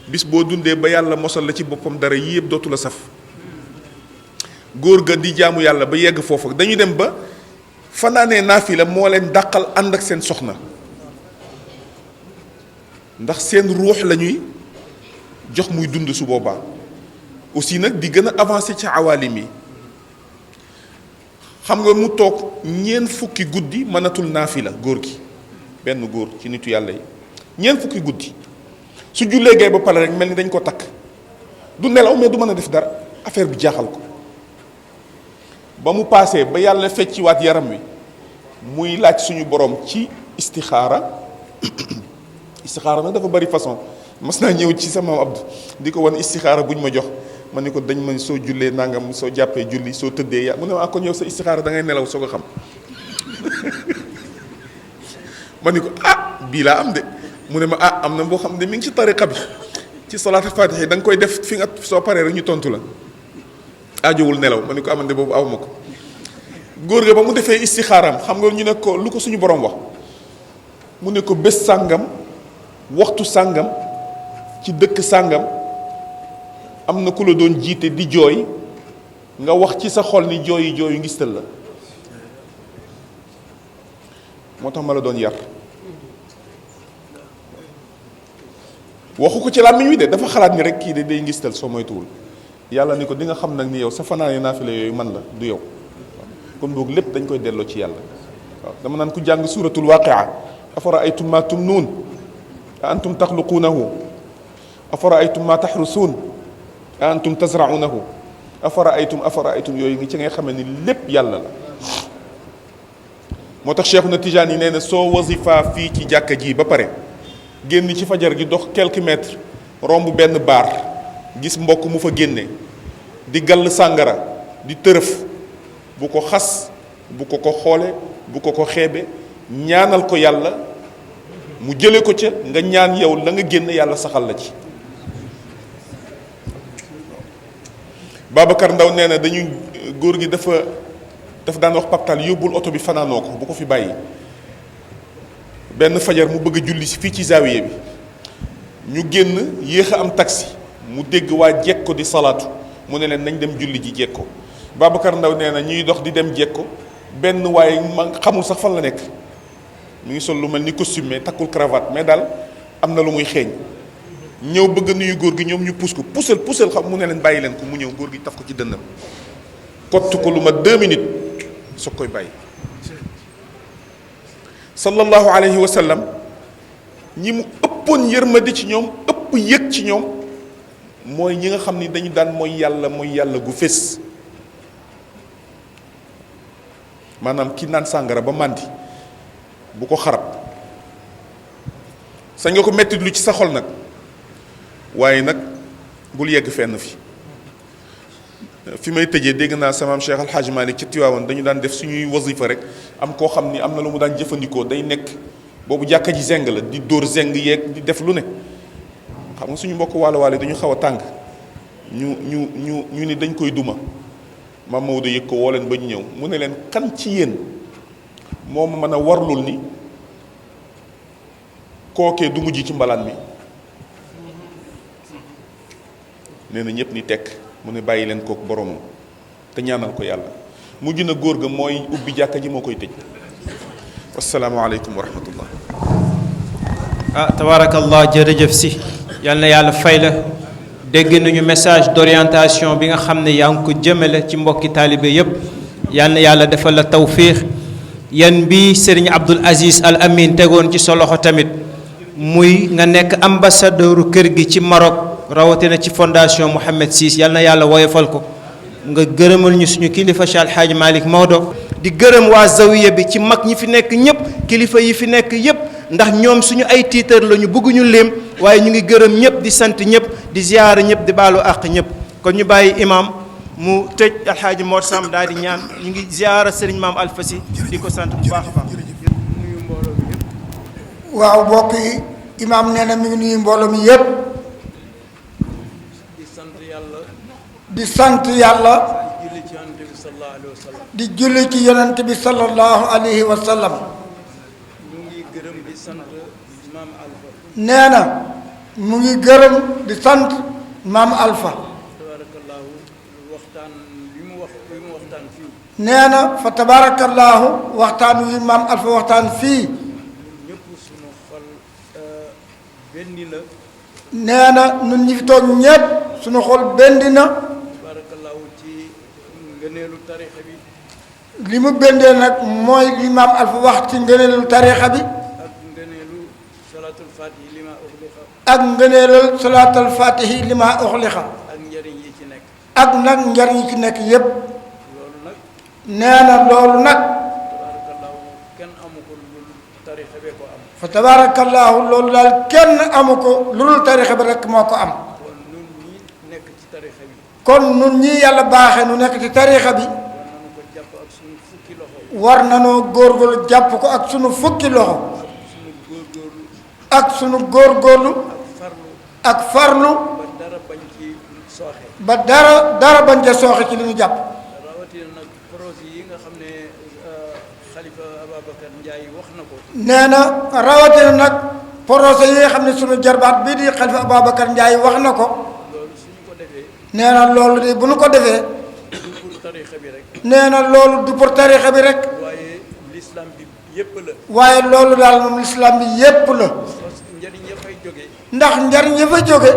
bis boo dundee ba yàlla mosal la ci boppam dara yii yëpp dootu la saf góor ga di jaamu yàlla ba yegg foofu dañuy dem ba fanaanee naafila moo leen dàqal ànd ak seen soxna ndax seen ruux jox muy dund su boobaa aussi nag di gën a avancé ci awaalim yi. xam nga mu toog ñeent fukki guddi mënatul naafila góor gi benn góor ci nitu yàlla yi ñeent fukki guddi su jullee gay ba pare rek mel ni dañ ko takk du nelaw mais du mën a def dara affaire bi jaaxal ko ba mu paasee ba yàlla fecciwaat yaram wi muy laaj suñu borom ci istixaara istixaara nag dafa bari façon mas naa ñëw ci sama Abdou di ko wan istixaara bu ñu ma jox ma ne ko dañ ma soo jullee nangam soo jàppee julli soo tëddee ya mu ne ma kon yow sa istixaara da ngay nelaw soo ko xam ma ne ko bii laa am de mu ne ma am na boo xam ne mi ngi ci tariqa bi ci salaatul faatiha da nga koy def fi nga soo paree rek ñu tontu la aajowul nelaw ma ne ko amande boobu aw ma ko góor ga ba mu defee istixaaram xam nga ñu ne ko lu ko suñu borom wax mu ne ko bés sàngam waxtu sàngam ci dëkk sàngam am na ku la doon jiite di jooy nga wax ci sa xol ni jooyi jooyu ngistal la moo tax ma la doon yar waxu ko ci làmmiñ wi de dafa xalaat ni rek kii de day ngistal soo moytuwul yàlla ni ko di nga xam nag ni yow sa fanaane naafila yooyu man la du yow kon boog lépp dañ koy delloo ci yàlla waaw dama naan ku jàng suuratul waaqia afara aytum ma tumnuun a antum taxluquunahu afara aytum ma taxrusuun a antum tasraunahu afara aytum yooyu ngi ci ngay xamee ni lépp yàlla la moo tax Cheikhuna Tijaan yi nee na soo wasifa fii ci jàkka ji ba pare génn ci fajar gi dox quelques mètres romb benn baar gis mbokk mu fa génne di gall sàngara di tërëf bu ko xas bu ko xoole bu ko xeebe ñaanal ko yàlla mu jële ko ca nga ñaan yow la nga génn yàlla saxal la ci. Babacar Ndaw nee na dañuy góor gi dafa daan wax paptal yóbbul oto bi fanaanoo ko bu ko fi bàyyi benn fajar mu bëgg a julli si fii ci zaawiye bi ñu génn yéex a am taxi mu dégg waa jekko di salaatu mu ne leen nañ dem julli ji jekko Babacar Ndaw nee na ñuy dox di dem jekko benn waaye ma xamul sax fan la nekk mu ngi sol lu mel ni costume mais takkul cravate mais daal am na lu muy xeeñ ñëw bëgg a nuyu góor gi ñoom ñu puus ko puusal xam mu ne leen bàyyi leen ko mu ñëw góor gi taf ko ci dënnam kott ko lu ma 2 minutes soog koy bàyyi sallallahu alayhi wa sallam ñi mu ëppoon yërmande ci ñoom ëpp yëg ci ñoom mooy ñi nga xam ni dañu daan mooy yàlla gu fés maanaam ki naan sàngara ba màndi bu ko xarab sañ nga ko metti lu ci sa xol nag waaye nag bul yegg fenn fi may tëjee dégg naa sama Cheikh Al Hadj Malick ci Tiwaawan dañu daan def suñuy wasifa rek am koo xam ni am na lu mu daan jëfandikoo day nekk boobu jàkka ji zeng la di dóor zeng yeeg di def lu ne xam nga suñu mbokk waalo dañu xaw a tàng ñu ni dañ koy duma Maam Maodo yëg ko woo leen ba ñu ñëw mu ne leen kan ci yéen moo ma mën a warlul ni kookee du mujj ci mbalaan mi nee na ñëpp ni tekk mu ne bàyyi leen kook boromam te ñaanal ko yàlla mujj na góor ga mooy ubbi jàkka ji moo koy tëj wasalaamaaleykum wa rahmatullah tabarakallah jërëjëf si yal na yàlla fay la dégg nañu message d'orientation bi nga xam ne yaa ngi ko jëmale ci mbokki taalibe yépp yal na yàlla defal la tawfiix yan bi Serigne Abdoul Aziz Al Amin tegoon ci sa loxo tamit muy nga nekk ambassadeuru kër gi ci Maroc rawatina ci fondation Mohammed VI yal na yàlla woyofal ko nga gërëmal ñu suñu kilifa Cheikh Al Hadj Malick Maodo di gërëm waa zawiya bi ci mag ñi fi nekk ñëpp kilifa yi fi nekk yëpp ndax ñoom suñu ay tiitar la ñu bëgguñu léem waaye ñu ngi gërëm ñëpp di sant ñëpp di ziyaara ñëpp di baalu àq ñëpp kon ñu bàyyi imam mu tëj Al Hadj Mor Sam daal di ñaan ñu ngi ziyaara Serigne Maam Alpha Sy di ko sant bu baax a baax. waaw mbokk yi imam nee na mi ngi nuyu mbooloo mi yëpp. di sant yàlla di julli ci yonent bi sallallahu alayhi wa sallam nee na mu ngi gërëm di sant maam Alpha nee na fa tabaarakallaahu waxtaan wi maam Alpha waxtaan fii nee na ñun ñi fi toog ñépp suñu xol bendi na tabaarakallaahu ci ngëneelu tarixa bi li mu bendee nag mooy li maam Alfa wax ci ngëneelu tarixa bi ak ngëneelu salaatul faatihi li ma uxliqa ak ngëneelal salaatul faatihi li ma uxliqa ak njëriñ yi ci nekk ak nag njariñ yi ci nekk yépp loolu nag nee na loolu nag tabaarakallaahu kenn amu ko lu dul tarixa bee ko am fa tabaarakallaahu loolu daal kenn amu ko lu dul tarixa bi rekk moo ko am kon ñun ñi nekk ci tarixa bi kon nun ñii yàlla baaxee nu nekk ci tarixa bi war nañu ko jàpp ak suñu fukki loxo war nanoo góorgóorlu jàpp ko ak sunu fukki loxo suñu góorgóorlu ak sunu góorgóorlu ak farlu ak farlu ba dara bañ ci sooxe ba dara bañ ca sooxe ci li ñu jàpp rawatina nag projet yi nga xam ne Xalifa Ababacar Ndiaye wax na ko nee na rawatina nag projet yi nga xam ne sunu jarbaat bii di Xalifa Ababacar Ndiaye wax na ko loolu suñu ko defee nee na loolu de bu nu ko defee du pour tarixa bi rek nee na loolu du pour tarixa bi rek waaye l'islam bi yépp la waaye loolu daal moom lislaam bi yépp la parce que njëriñ ya fay jóge ndax njariñ ya fa jóge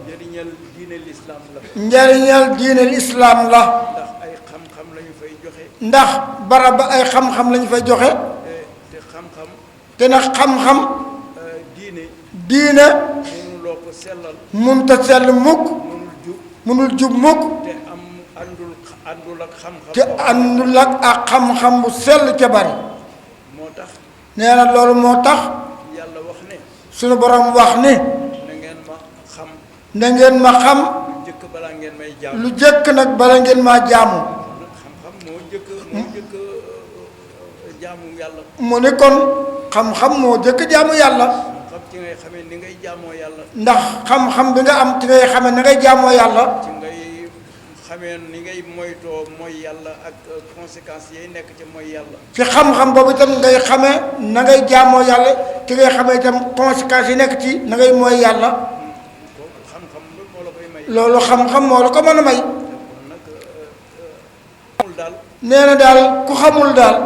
njëriñal diine l'islam la njariñal diine lislaam la ndax ay xam-xam lañu fay joxe ndax barab ba ay xam-xam lañu fay joxe te xam-xam te nag xam-xam diine diine mënuloo ko sellal munta sell mukk mënul jub munul jub mukk te am àndul ak xam-xam te àndul ak xam-xam bu sell ca bari moo tax nee na loolu moo tax yàlla wax ne sunu borom wax ni na ngeen ma xam na ngeen ma xam lu jëkk balaa ngeen may jaamu lu jëkk nag bala ngeen maa jaamu xam-xam moo jëkk jaamu yàlla mu ni kon xam-xam moo jëkk jaamu yàlla xam ci ngay xamee ni ngay jaamoo yàlla ndax xam-xam bi nga am ci ngay xamee na ngay jaamoo yàlla ci ngay xamee ni ngay moytoo mooy yàlla ak conséquences yi nekk ci mooy yàlla ci xam-xam boobu itam ngay xamee na ngay jaamoo yàlla ci ngay xamee itam conséquences yi nekk ci na ngay mooy yàlla kooku xam-xam moo la koy may loolu xam-xam moo la ko mën a may kon nag xamul daal nee na daal ku xamul daal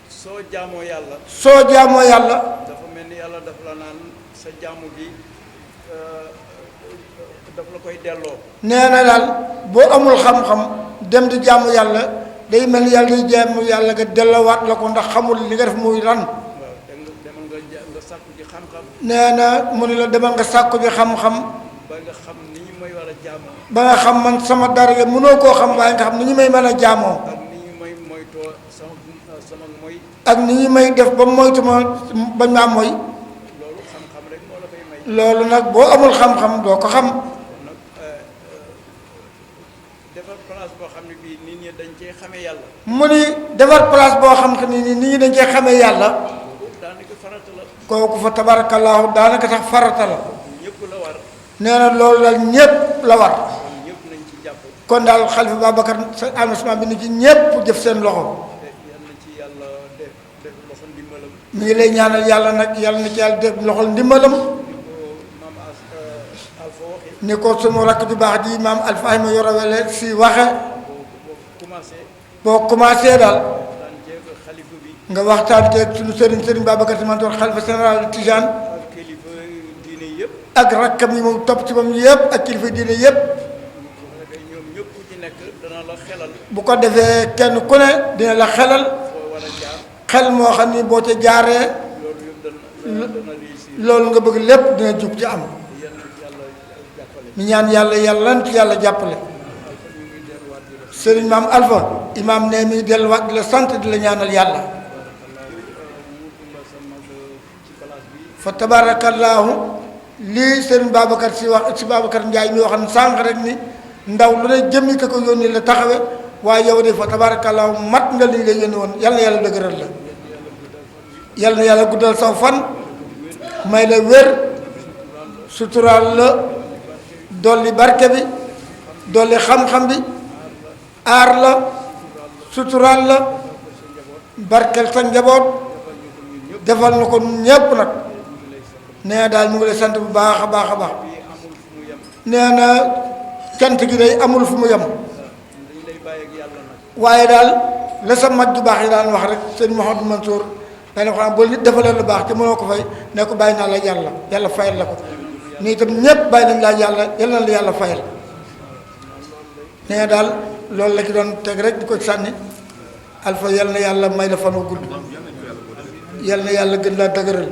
soo jaamoo yàlla soo jaamoo yàlla dafa mel ni yàlla dafa la naan sa jaamu gi daf la koy delloo nee na daal boo amul xam-xam dem di jaamu yàlla day mel ni yàlla day jaamu yàlla nga delloowaat la ko ndax xamul li nga def muy lan waaw demal nga sàkku ji xam-xam nee na mu ni la demal nga sàkku ji xam-xam ba nga xam ni ñu may war a jaamoo ba nga xam man sama dara mënoo koo xam waaye nga xam ni ñu may mën a jaamoo ak ni ñu may moytoo sama moy ak ni ñu may def ba moytu ma bañ maa mooy loolu xam-xam rek moo la koy may loolu nag boo amul xam-xam doo ko xam kon nag defar place boo xam ne bii nit ñi dañ cee xamee yàlla mu ni defar place boo xam te ni nit ñi dañ cee xamee yàlla kooku daanaka farata la kooku fa tabarakallaahu daanaka sax farata la ñëpp la war nee na loolu daal ñépp la war kon ñëpp nañ ci jàpp kon daal Xalifa Babacar sa arrondissement bi ni ci ñépp jëf seen loxo te yal na ci yàlla def loxo ndimbalam mi ngi lay ñaanal yàlla nag yàlla na ci yàlla def loxol ndimbalam ni ko maam Alpha waxee ni ko sunu rakk ju baax ji maam Alfahima Yorawele si waxe boo commencé boo commencé daal daan jeeg xalifa bi nga waxtaan teeg sunu sëriñ sëriñ Babacar Si Mansour xalifa général Tijaan ak kilifa diine yëpp ak rakkam yi mu topp ci moom yëpp ak kilifa diine yëpp ñoom ñëpp ku ci nekk dana la xelal bu ko defee kenn ku ne dina la xelal foo war a jaar xel moo xam ni boo ca jaaree loolu yëpp dana réussir loolu nga bëgg lépp dina jub ci am yal na ci yàlla jàppale mi ñaan yàlla yàlla lan ci yàlla jàppale Alpha ñu ngi delluwaat di def sëriñ maam Alpha imaam ne mi delluwaat di la sant di la ñaanal yàlla mu dumba sa mag ci place bi fa tabaarakallaahu lii sëriñ Babacar si wax si Babacar Ndiaye mi waxoon sànq rek ni ndaw lu ne jëmmi ka ko yónni la taxawe waaye yow de fa tabaarakallaahu mat nga li ñu la yónni woon yal na yàlla dëgëral la yal na yàlla guddal saw fan may la wér suturaal la dolli barke bi dolli xam-xam bi aar la suturaal la barkel sa njaboot defal na ko ñépp nag nee na daal mu ngi lay sant bu baax a baax a baax nee na cant gi day amul fu mu yem dañ lay bàyyi ak yàlla nag waaye daal la sa mag ju baax yi daan wax rek sëñ Mouhamadou Mansour daana wax boo nit defalee lu baax te mënoo ko fay ne ko bàyyi naa la yàlla yàlla fayal la ko nii itam ñëpp bàyyi nañ laa yàlla yal na la yàlla fayal nee daal loolu la ki doon teg rek di ko sànni Alpha yal na yàlla may la fan wu gudd yal na yàlla gën laa dëgëral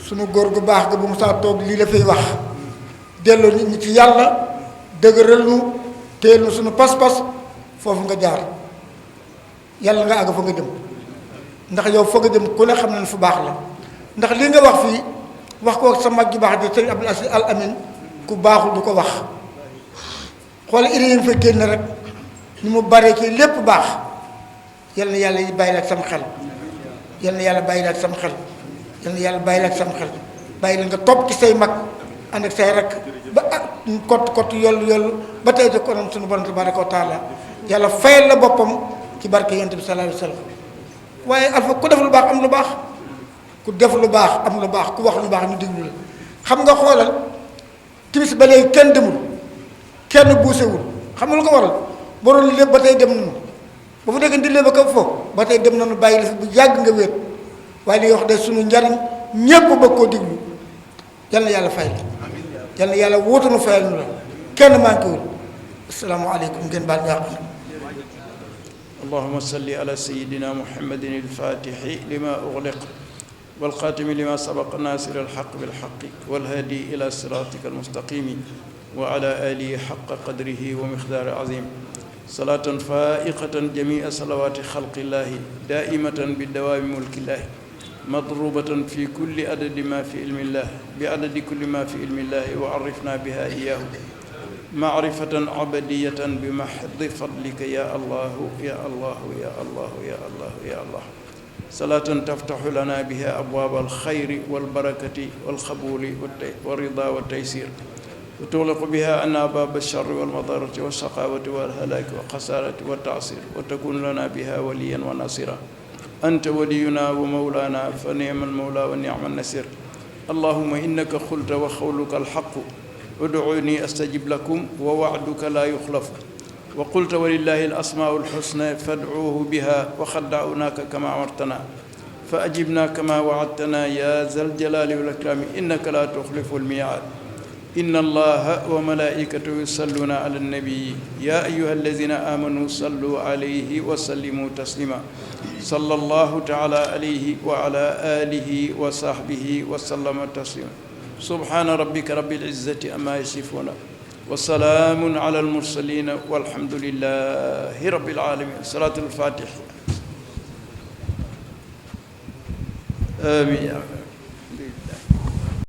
sunu góor gu baax ga bu mu saa toog lii la fay wax delloo nit ñi ci yàlla dëgëral nu téel nu sunu pas-pas foofu nga jaar yàlla nga àgg fa nga jëm ndax yow fa nga jëm ku ne xam nañ fu baax la ndax li nga wax fii wax ko sa mag ji baax di sëñ Abdul Aziz Al Amin ku baaxul du ko wax xool idée yi nga fa génn rek ni mu baree ci lépp baax yal na yàlla bàyyi la ak sam xel yal na yàlla bàyyi la ak sam xel yal na yàlla bàyyi la ak sam xel bàyyi la nga topp ci say mag ànd ak say rek ba kott yollu ba tey de konam suñu borom tabaraka wa taala yàlla fayal la boppam ci barke yonent bi sallallahu alayhi wa sallam waaye Alpha ku def lu baax am lu baax ku def lu baax am lu baax ku wax lu baax ñu diglu la xam nga xoolal timis ba léegi kenn demul kenn buusewul xam nga lu ko waral boroon lépp ba tey dem nañu ba fa dégg ndillee ba ko foofu ba tey dem nañu bàyyi la fi bu yàgg nga wéet waaye li nga wax de suñu njariñ ñépp bëgg koo diglu yal na yàlla fay la yal na yàlla wóotanu fayal nu la kenn manqué wul asalaamaaleykum ngeen baal ñàq na اللهم صل على سيدنا محمد الفاتح لما أغلق والخاتم لما سبق ناصر الحق بالحق والهادي إلى صراطك المستقيم وعلى آله حق قدره ومقدار عظيم صلاة فائقة جميع صلوات خلق الله دائمة بالدوام ملك الله مضروبة في كل عدد ما في علم الله بعدد كل ما في علم الله وعرفنا بها إياه معرفة عبدية بمحض فضلك يا الله يا الله يا الله يا الله يا الله صلاة تفتح لنا بها أبواب الخير والبركة والقبول والرضا والتيسير وتغلق بها أن باب الشر والمضرة والشقاوة والهلاك والخسارة والتعسير وتكون لنا بها وليا وناصرا أنت ولينا ومولانا فنعم المولى ونعم النصير اللهم إنك قلت وقولك الحق ادعوني أستجب لكم ووعدك لا يخلف وقلت ولله الأسماء الحسنى فادعوه بها وقد دعوناك كما أمرتنا فأجبنا كما وعدتنا يا ذا الجلال والإكرام إنك لا تخلف الميعاد إن الله وملائكته يصلون على النبي يا أيها الذين آمنوا صلوا عليه وسلموا تسليما صلى الله تعالى عليه وعلى آله وصحبه وسلم تسليما سبحان ربك رب العزة أما يصفون وسلام على المرسلين والحمد لله رب العالمين صلاة الفاتح آمين.